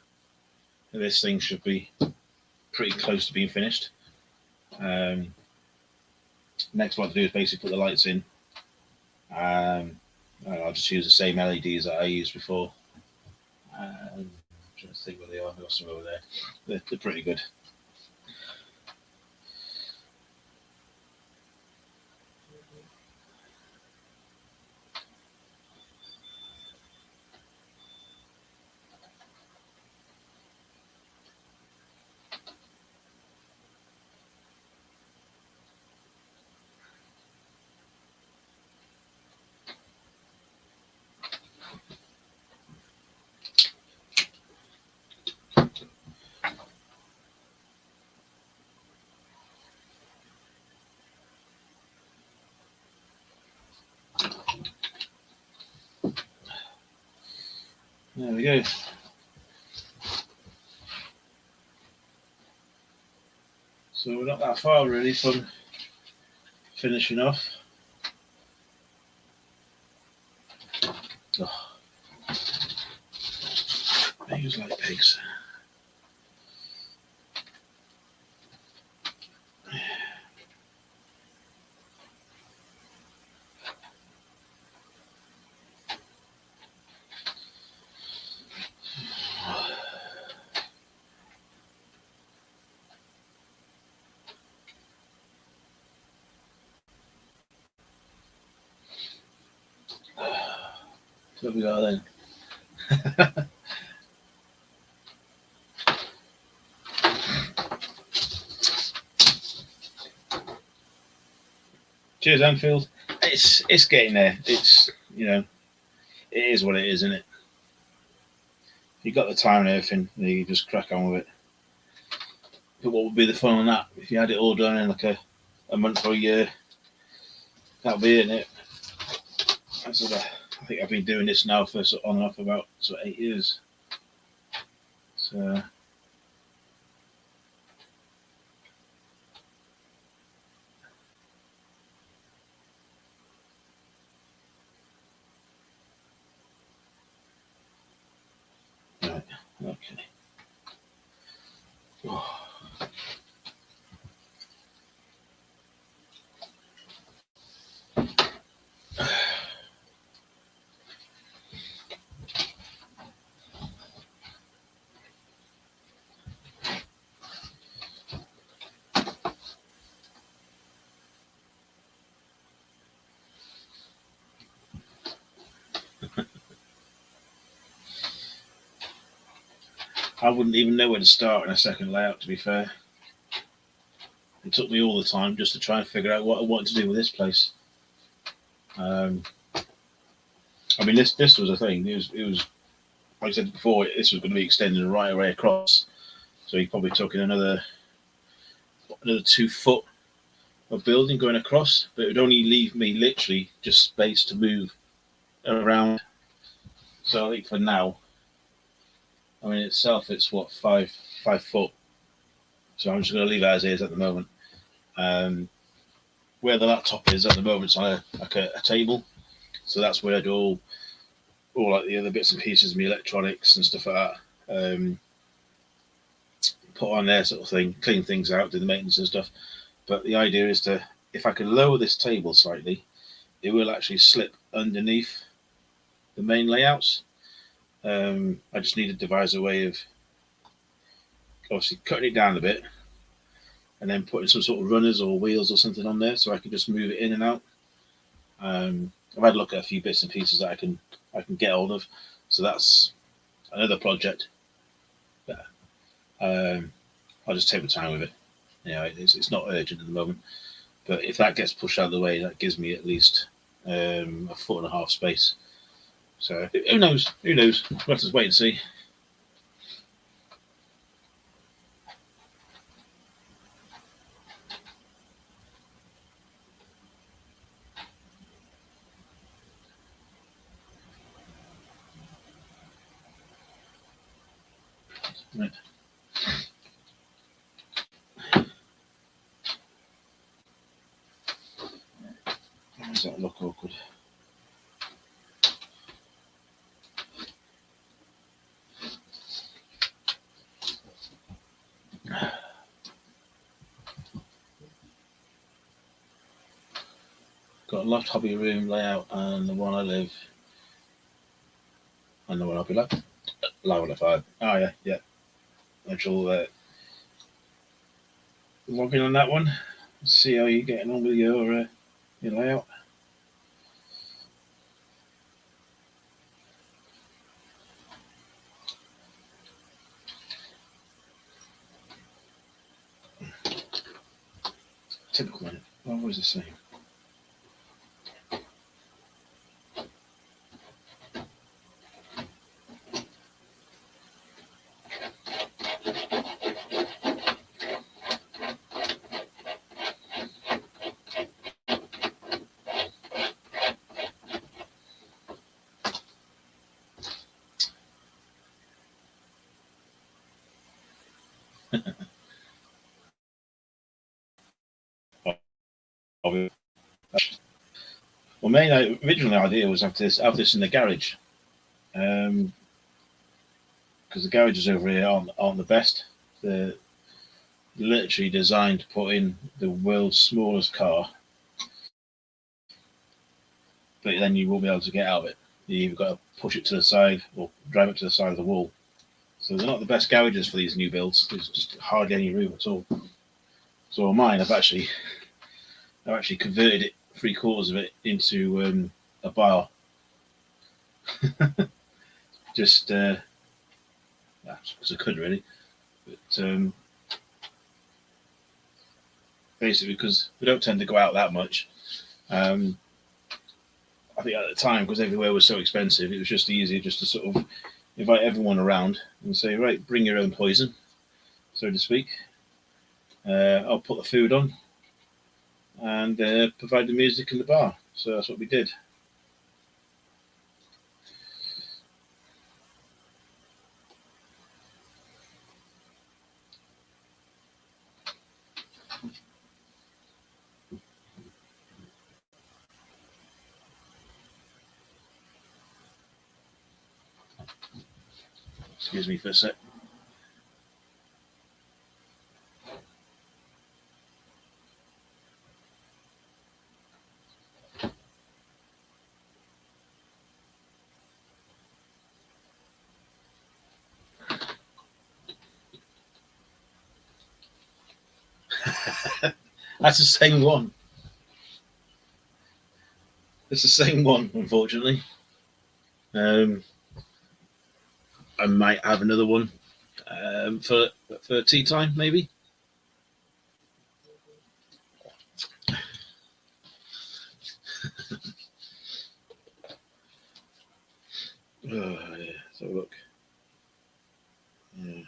this thing should be pretty close to being finished. Next what I have to do is basically put the lights in I'll just use the same LEDs that I used before. I'm trying to think where they are. I've got some over there. They're pretty good. There we go. So we're not that far really from finishing off. Oh, pigs like pigs. So what we got then? Cheers, Anfield. It's getting there. It's, you know, it is what it is, isn't it? You got the time and everything, you just crack on with it. But what would be the fun on that? If you had it all done in like a month or a year, that would be it. That's what I think I've been doing this now for on and off about 8 years. So right, okay. Oh. I wouldn't even know where to start in a second layout, to be fair. It took me all the time just to try and figure out what I wanted to do with this place. I mean, this was a thing. It was like I said before. This was going to be extended right away across. So you probably took in another 2 foot of building going across, but it would only leave me literally just space to move around. So I think for now, I mean itself, it's what 5 foot. So I'm just going to leave it as is at the moment. Where the laptop is at the moment, it's on a table, so that's where I do all like the other bits and pieces of my electronics and stuff like that. Put on there, sort of thing, clean things out, do the maintenance and stuff. But the idea is to, if I can lower this table slightly, it will actually slip underneath the main layouts. I just need to devise a way of obviously cutting it down a bit and then putting some sort of runners or wheels or something on there so I can just move it in and out. I've had a look at a few bits and pieces that I can get hold of, so that's another project. I'll just take my time with it. You know, it's not urgent at the moment, but if that gets pushed out of the way, that gives me at least a 1.5 foot space. So who knows? Who knows? We'll have to wait and see. Right. Why does that look awkward? got a loft hobby room layout and the one I live and the one hobby lab. Lava 5. Oh yeah. I'll log in on that one. See how you're getting on with your layout. Typical minute. Always the same. Well, main original idea was have this in the garage, because the garages over here aren't the best. They're literally designed to put in the world's smallest car, but then you won't be able to get out of it. You've got to push it to the side or drive it to the side of the wall. So they're not the best garages for these new builds. There's just hardly any room at all. So on mine, I've actually converted it 3/4 of it into a bar. Just because I could really, but basically because we don't tend to go out that much. I think at the time, because everywhere was so expensive, it was just easier just to sort of invite everyone around and say, right, bring your own poison, so to speak. I'll put the food on and provide the music in the bar. So that's what we did. Excuse me for a sec. That's the same one. It's the same one, unfortunately. I might have another one for tea time, maybe. Oh, yeah. So look. Yeah.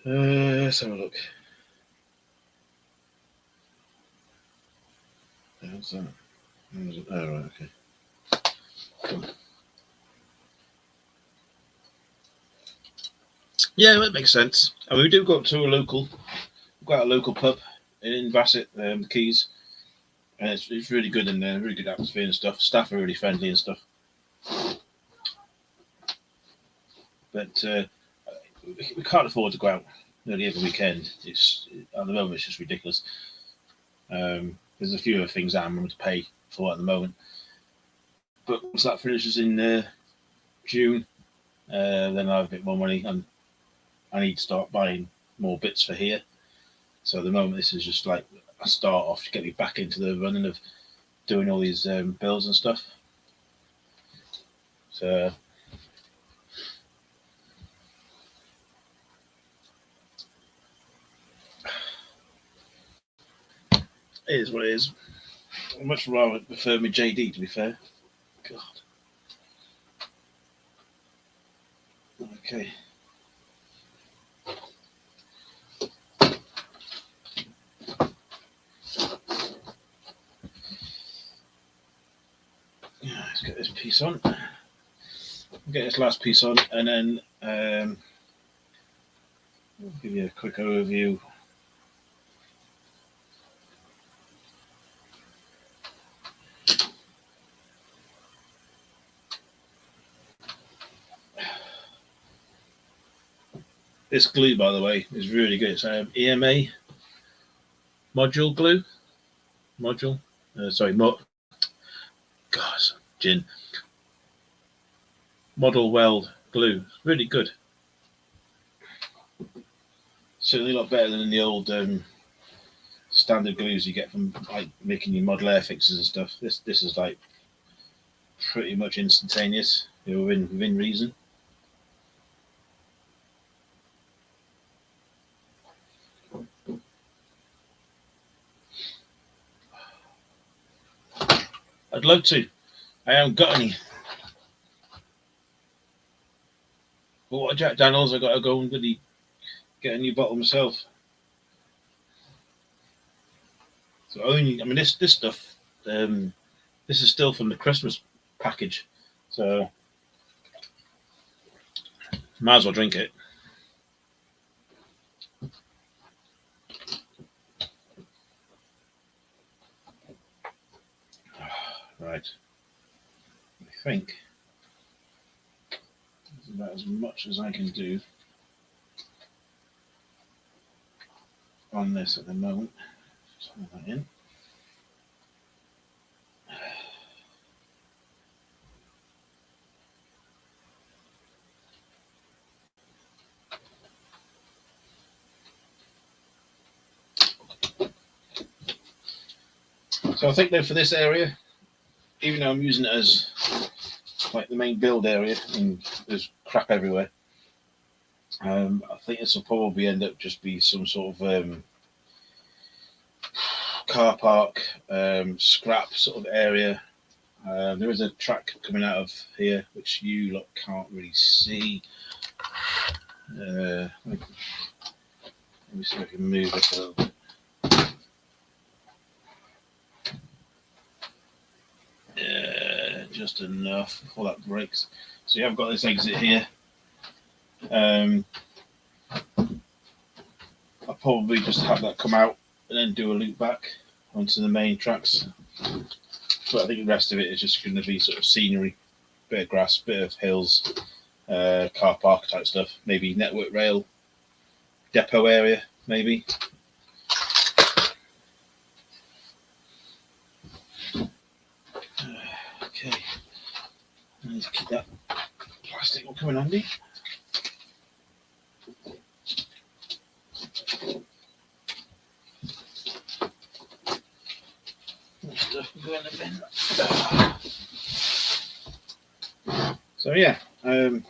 Let's have a look. How's that? Oh, right, okay. Cool. Yeah, that makes sense. I mean, we do go up to a local, quite a local pub in Bassett, the Keys, and it's really good in there, really good atmosphere and stuff. Staff are really friendly and stuff. But we can't afford to go out nearly every weekend. It's at the moment it's just ridiculous. There's a few other things that I'm going to pay for at the moment, but once that finishes in June, then I'll have a bit more money and I need to start buying more bits for here. So at the moment, this is just like a start off to get me back into the running of doing all these builds and stuff. So it is what it is. I much rather prefer my JD, to be fair. God. Okay. Yeah, let's get this piece on. Get this last piece on, and then I'll give you a quick overview. This glue, by the way, is really good. It's EMA module glue. Module. Sorry, gosh, gin. Model weld glue. Really good. Certainly a lot better than the old standard glues you get from like making your model air fixes and stuff. This is like pretty much instantaneous, within reason. I'd love to. I haven't got any. But what Jack Daniels, I got to go and really get a new bottle myself. So only, I mean, this stuff, this is still from the Christmas package, so might as well drink it. Right, I think that's about as much as I can do on this at the moment. Just hold that in. So I think then for this area, even though I'm using it as like the main build area and there's crap everywhere, I think this will probably end up just be some sort of car park, scrap sort of area. There is a track coming out of here which you lot can't really see. Let me see if I can move it a little bit. Just enough before that breaks. So you have got this exit here. I'll probably just have that come out and then do a loop back onto the main tracks. But I think the rest of it is just going to be sort of scenery, bit of grass, bit of hills, car park type stuff, maybe network rail, depot area, maybe. Okay, let's keep that plastic will come in handy. Stuff can go in the bin. So yeah, don't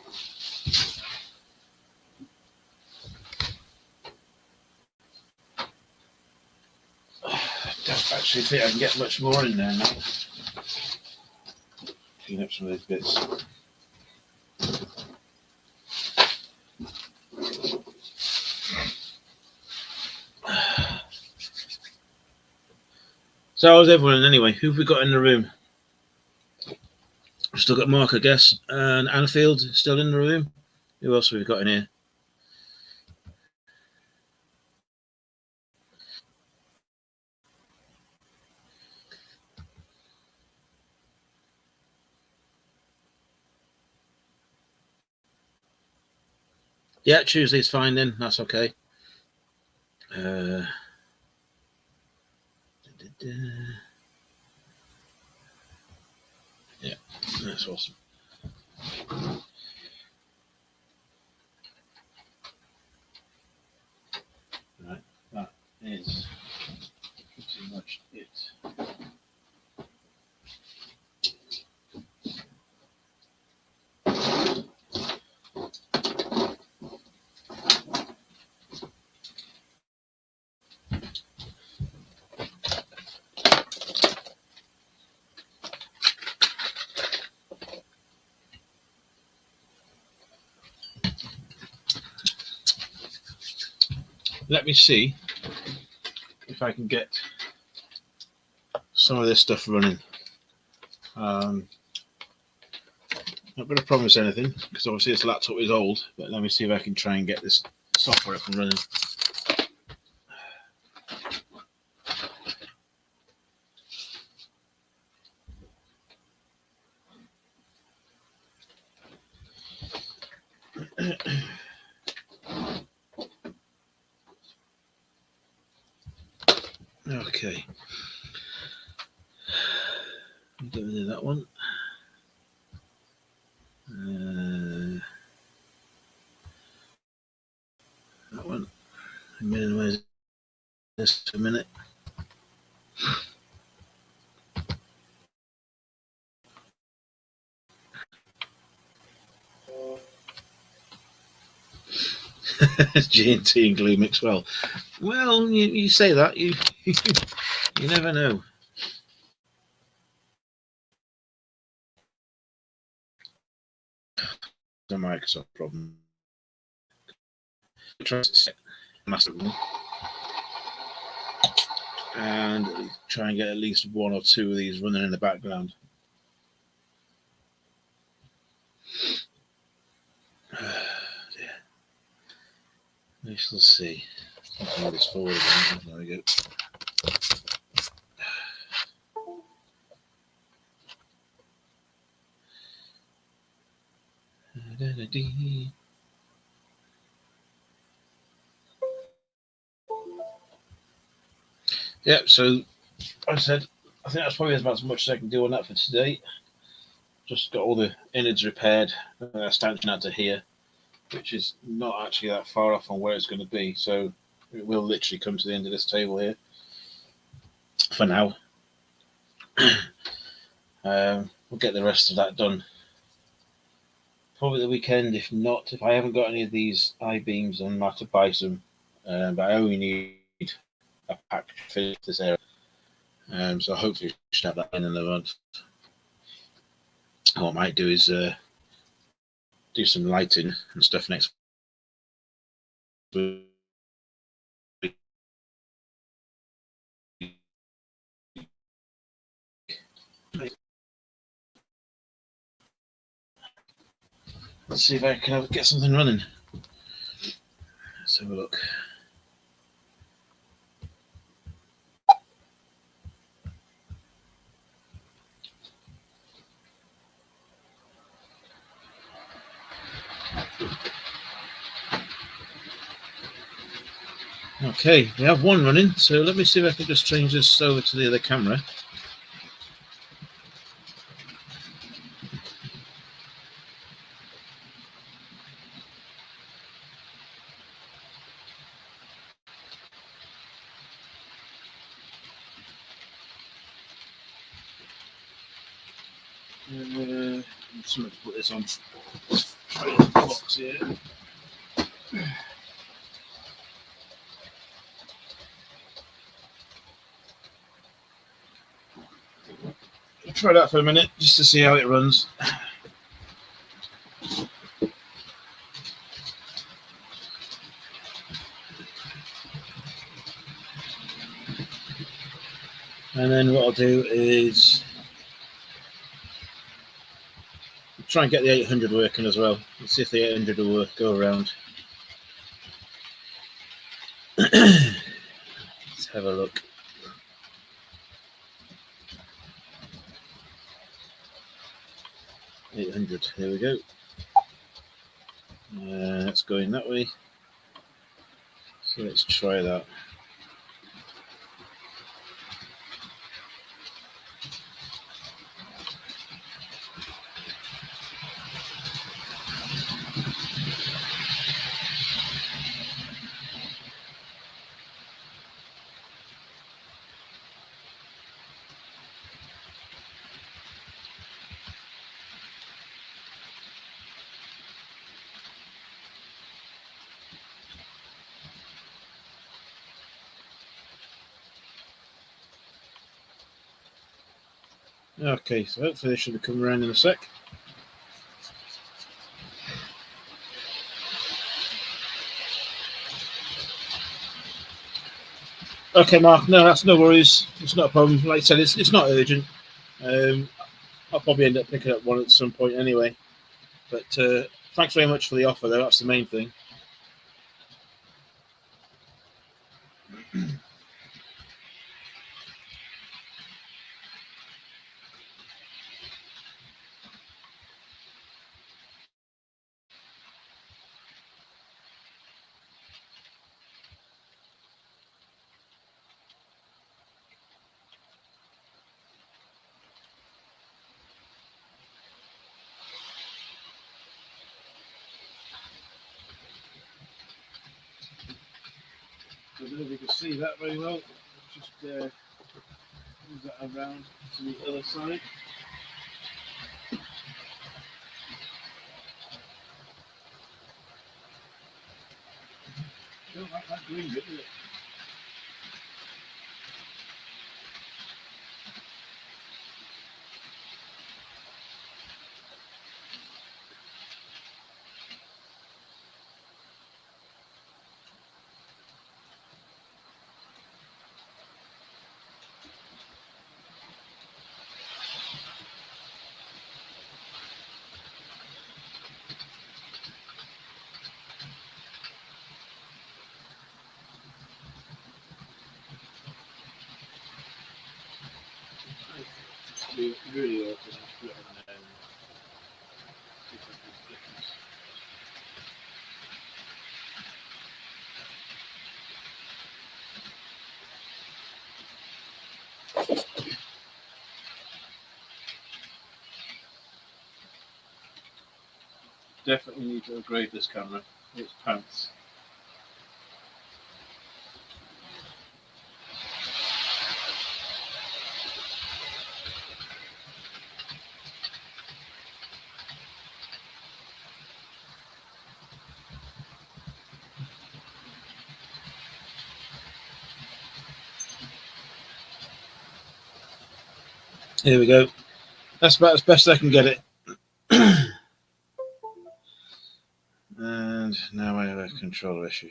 actually think I can get much more in there now. Clean up some of those bits. So how's everyone anyway? Who've we got in the room? We've still got Mark, I guess, and Anfield still in the room. Who else have we got in here? Yeah, Tuesday's fine then. That's okay. Yeah, that's awesome. Right, that is pretty much it. Let me see if I can get some of this stuff running. Not going to promise anything because obviously this laptop is old, but let me see if I can try and get this software up and running. Okay. Get rid of that one. That one. Minimize this for a minute. G&T and glue mix well. Well, you say that, you you never know. The Microsoft problem. Try to set master rule and try and get at least one or two of these running in the background. We shall see. I'll move this forward again. There we go. Yeah, so I said, I think that's probably about as much as I can do on that for today. Just got all the innards repaired, stanchion out to here, which is not actually that far off on where it's going to be. So it will literally come to the end of this table here for now. We'll get the rest of that done probably the weekend. If not, if I haven't got any of these I-beams, I'm going to have to buy some. But I only need a pack to finish this area. So hopefully we should have that in the month. What I might do is do some lighting and stuff next week. Let's see if I can get something running. Let's have a look. Okay, we have one running, so let me see if I can just change this over to the other camera. Something to put this on. Try this box here. I'll try that for a minute just to see how it runs. And then what I'll do is try and get the 800 working as well. Let's see if the 800 will work, go around. Let's have a look. $800, here we go. That's going that way. So let's try that. Okay, so hopefully this should be coming around in a sec. Okay, Mark, no, that's no worries. It's not a problem. Like I said, it's not urgent. I'll probably end up picking up one at some point anyway. But thanks very much for the offer, though. That's the main thing. don't know if you can see that very well. Just move that around to the other side. Don't like that green bit, is it? Really awkward. Put it on Definitely need to upgrade this camera. It's pants. Here we go. That's about as best I can get it. And now I have a controller issue.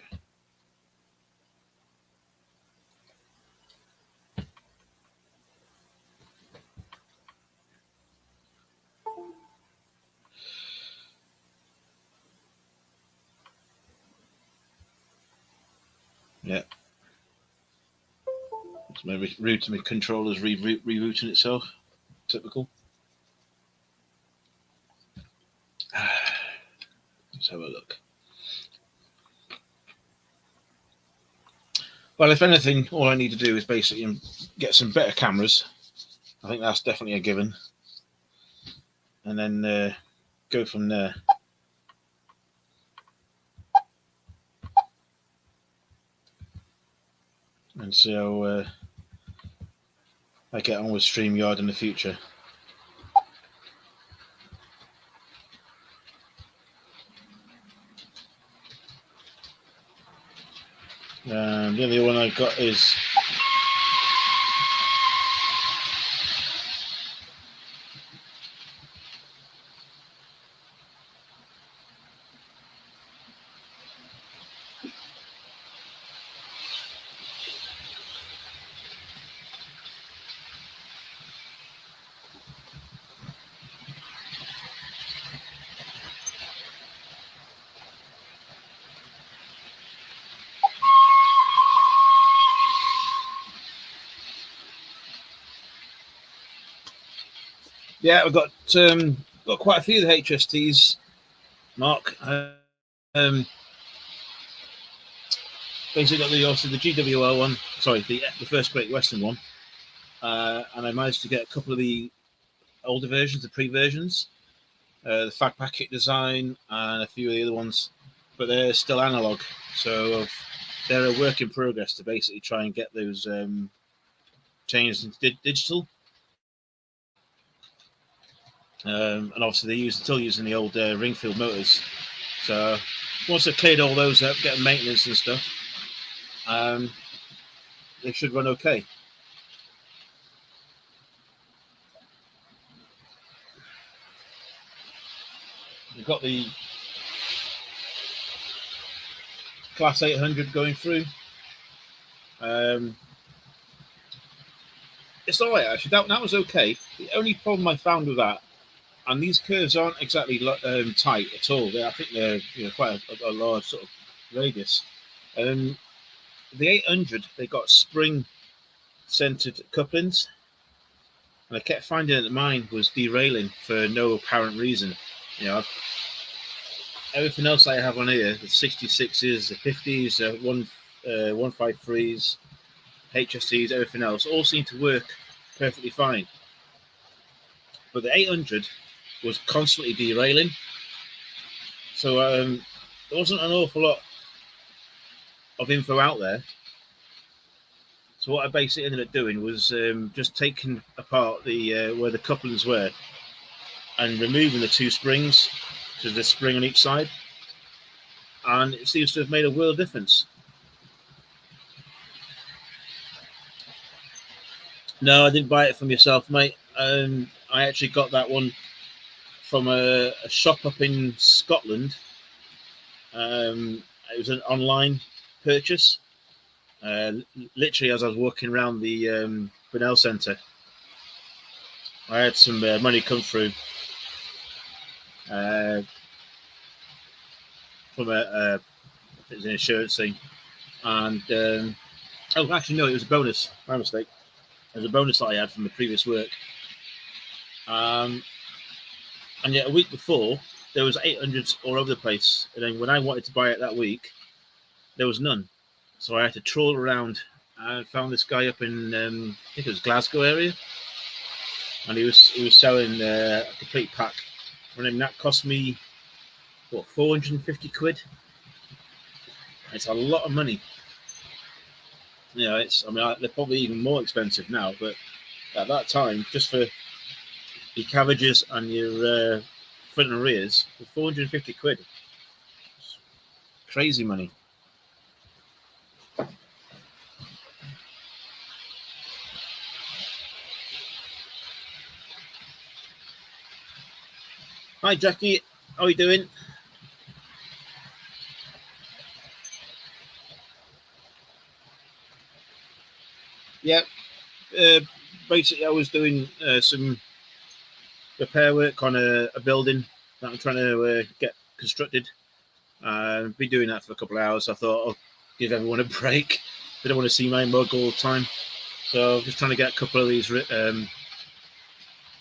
Yeah. It's my route to my controller's rerouting itself. Typical. Let's have a look. Well, if anything, all I need to do is basically get some better cameras. I think that's definitely a given. And then go from there. And see how I get on with StreamYard in the future. The only one I got is yeah, we've got quite a few of the HSTs, Mark. Basically got the GWL one, sorry, the first Great Western one, and I managed to get a couple of the older versions, the pre-versions, the fag packet design, and a few of the other ones, but they're still analog, so they're a work in progress to basically try and get those changed into digital. And obviously they're still using the old Ringfield motors. So once they've cleared all those up, getting maintenance and stuff, they should run okay. We've got the Class 800 going through. It's all right actually. That was okay. The only problem I found with that, and these curves aren't exactly tight at all. I think they're quite a large sort of radius. The 800, they got spring-centered couplings, and I kept finding that mine was derailing for no apparent reason. Everything else I have on here, the 66s, the 50s, 153s, HSCs, everything else, all seem to work perfectly fine. But the 800 was constantly derailing. So there wasn't an awful lot of info out there. So what I basically ended up doing was just taking apart the where the couplings were and removing the two springs, so there's a spring on each side, and it seems to have made a world of difference. No, I didn't buy it from yourself, mate. I actually got that one from a shop up in Scotland. It was an online purchase. Literally, as I was walking around the Brunel Centre, I had some money come through from it was an insurance thing, and oh, actually no, it was a bonus. My mistake. It was a bonus that I had from the previous work. And yet a week before there was 800s all over the place, and then when I wanted to buy it that week, there was none. So I had to trawl around. I found this guy up in I think it was Glasgow area, and he was selling a complete pack, and then that cost me what, 450 quid. It's a lot of money. You know, they're probably even more expensive now, but at that time, just for your cabbages and your front and rears, for 450 quid, it's crazy money. Hi Jackie, how are you doing? Yeah, basically I was doing some repair work on a building that I'm trying to get constructed. Been doing that for a couple of hours. I thought I'll give everyone a break. They don't want to see my mug all the time, so I'm just trying to get a couple of these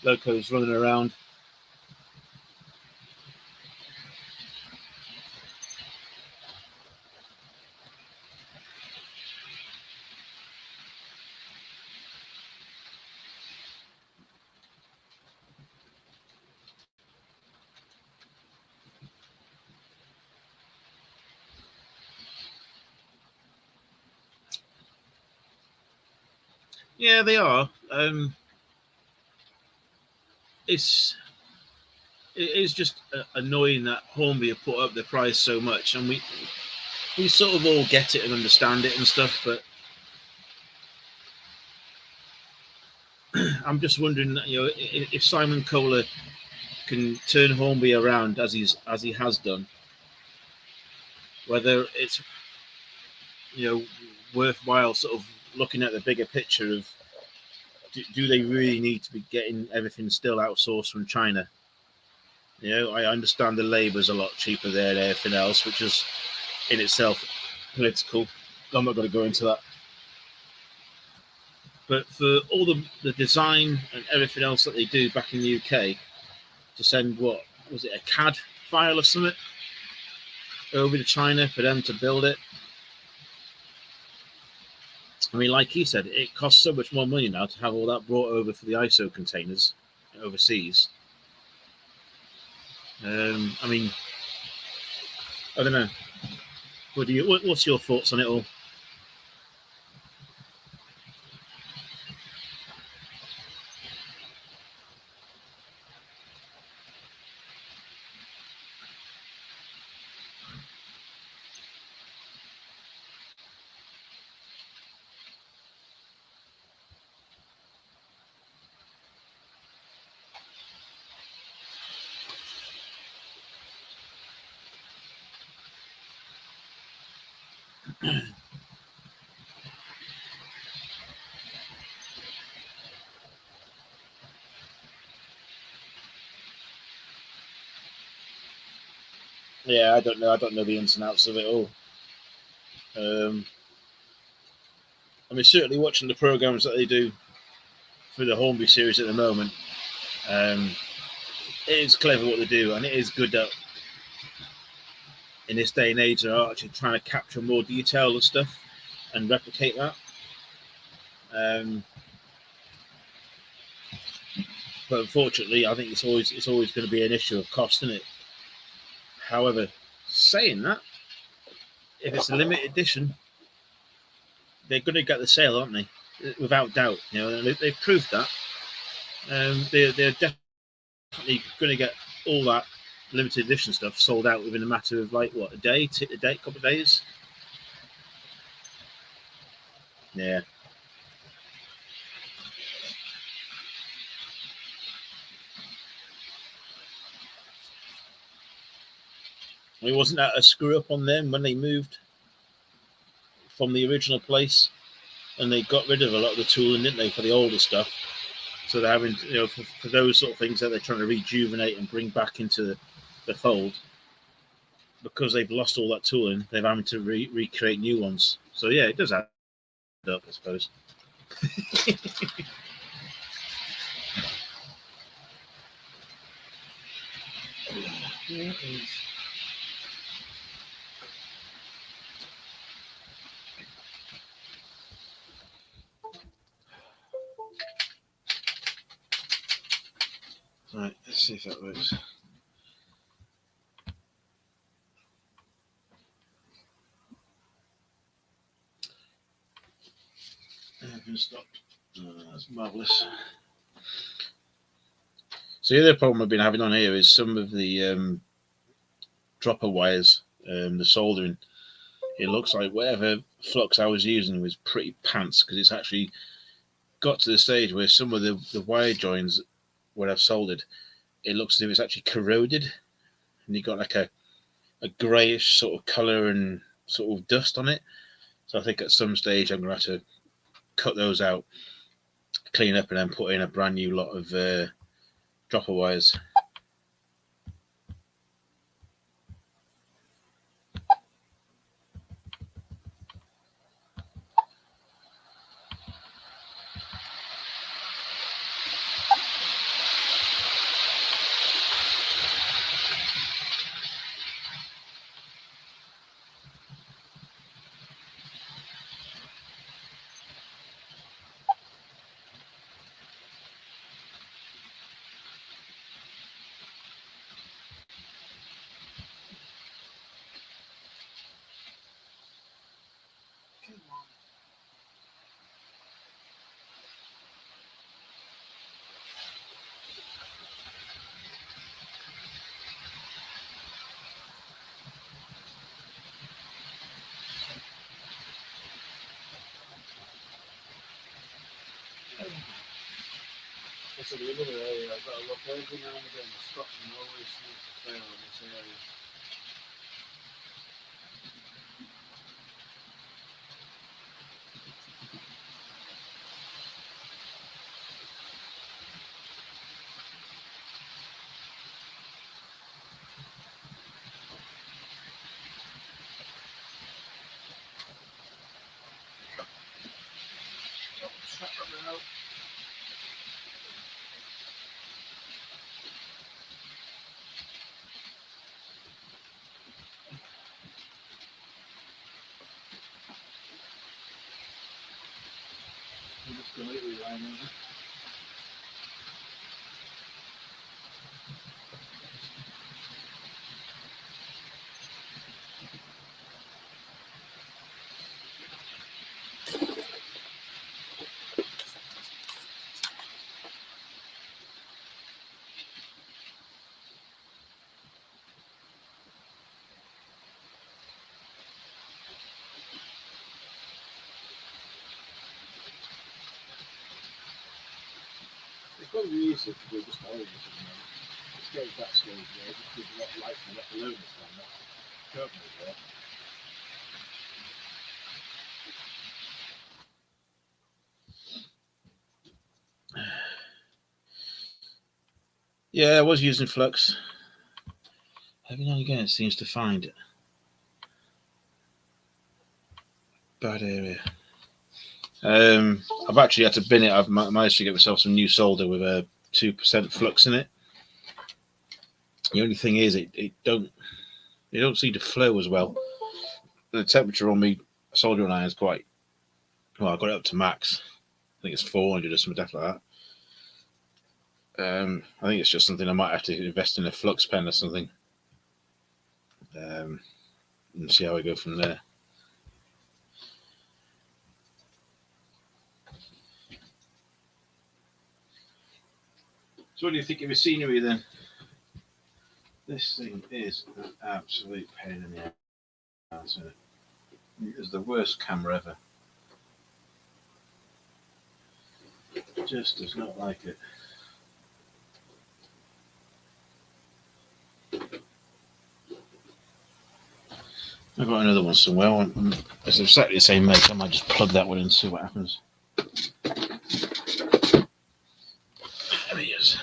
locos running around. Yeah, they are. It is just annoying that Hornby have put up the price so much, and we sort of all get it and understand it and stuff. But I'm just wondering, if Simon Kohler can turn Hornby around as he has done, whether it's worthwhile sort of looking at the bigger picture of do they really need to be getting everything still outsourced from China? I understand the labour's a lot cheaper there than everything else, which is in itself political. I'm not going to go into that. But for all the design and everything else that they do back in the UK, to send what was it, a CAD file or something over to China for them to build it. I mean, like he said, it costs so much more money now to have all that brought over for the ISO containers overseas. I mean, I don't know. What's your thoughts on it all? Yeah, I don't know. I don't know the ins and outs of it all. I mean, certainly watching the programs that they do for the Hornby series at the moment, it is clever what they do, and it is good that in this day and age they're actually trying to capture more detail and stuff and replicate that. But unfortunately, I think it's always going to be an issue of cost, isn't it? However, saying that, if it's a limited edition, they're going to get the sale, aren't they? Without doubt. You know, they've proved that. They're definitely going to get all that limited edition stuff sold out within a matter of like what, a couple of days. Yeah. I mean, wasn't that a screw up on them when they moved from the original place and they got rid of a lot of the tooling, didn't they, for the older stuff? So they're having, you know, for those sort of things that they're trying to rejuvenate and bring back into the fold, because they've lost all that tooling, they're having to recreate new ones. So yeah, it does add up, I suppose. Right, let's see if that works. Everything stopped. That's marvellous. So the other problem I've been having on here is some of the dropper wires, the soldering. It looks like whatever flux I was using was pretty pants, because it's actually got to the stage where some of the wire joins where I've soldered, it looks as if it's actually corroded, and you got like a greyish sort of colour and sort of dust on it. So I think at some stage I'm going to have to cut those out, clean up, and then put in a brand new lot of dropper wires. That's another area I've got to look every now and again. Scotland always seems to fail in this area. I'm just completely lying over. It's probably easier to do just orange at the moment. Just go that stage there, just with a lot of light and left alone this time. That curtain is there. Yeah, I was using flux. Every now and again it seems to find it. Bad area. I've actually had to bin it. I've managed to get myself some new solder with a 2% flux in it. The only thing is, it don't seem to flow as well. The temperature on me soldering iron is quite well. I got it up to max. I think it's 400 or something like that. I think it's just something I might have to invest in a flux pen or something, and see how I go from there. So what do you think of the scenery then? This thing is an absolute pain in the ass, isn't it? It is the worst camera ever. It just does not like it. I've got another one somewhere. It's exactly the same make. I might just plug that one in and see what happens. There he is.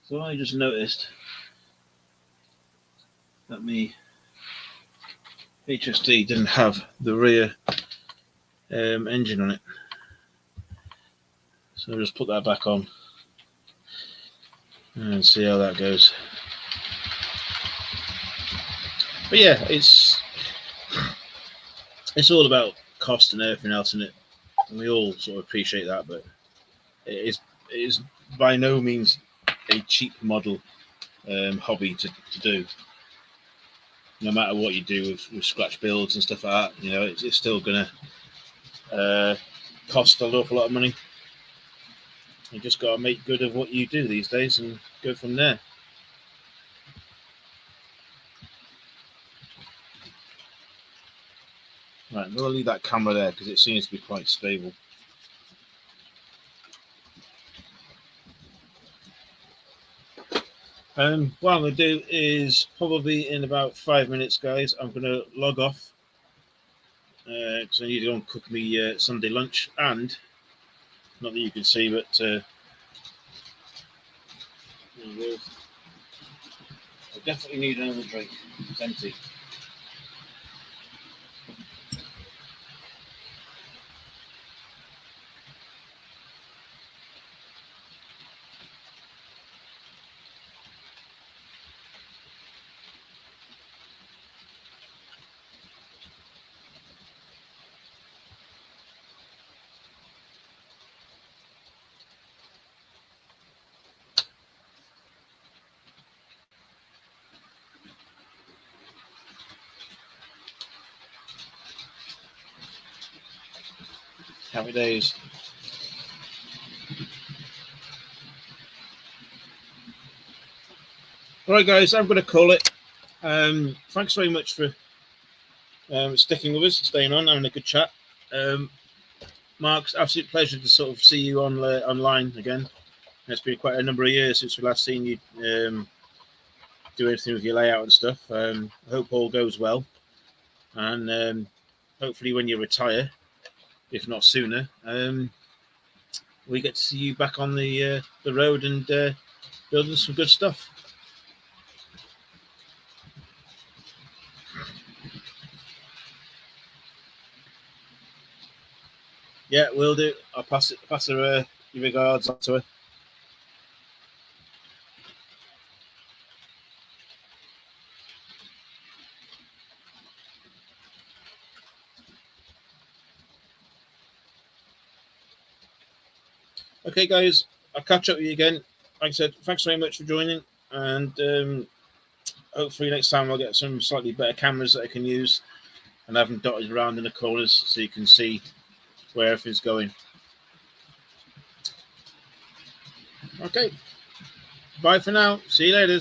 So I just noticed that my HSD didn't have the rear engine on it. So I'll just put that back on and see how that goes. But yeah, it's all about cost and everything else in it. And we all sort of appreciate that, but it is by no means a cheap model hobby to do. No matter what you do with scratch builds and stuff like that, you know, it's still gonna cost an awful lot of money. You just got to make good of what you do these days and go from there. Right, I'm going to leave that camera there because it seems to be quite stable. What I'm going to do is probably in about 5 minutes, guys, I'm going to log off because I need to go and cook me Sunday lunch, and not that you can see, but I definitely need another drink. It's empty. Happy days. All right, guys, I'm going to call it. Thanks very much for sticking with us, staying on, having a good chat. Mark, it's an absolute pleasure to sort of see you online again. It's been quite a number of years since we last seen you do anything with your layout and stuff. I hope all goes well, and hopefully when you retire, if not sooner, we get to see you back on the road and building some good stuff. Yeah, will do. I'll pass her your regards on to her. Okay, guys, I'll catch up with you again. Like I said, thanks very much for joining, and hopefully next time I'll get some slightly better cameras that I can use and have them dotted around in the corners so you can see where everything's going. Okay, bye for now. See you later.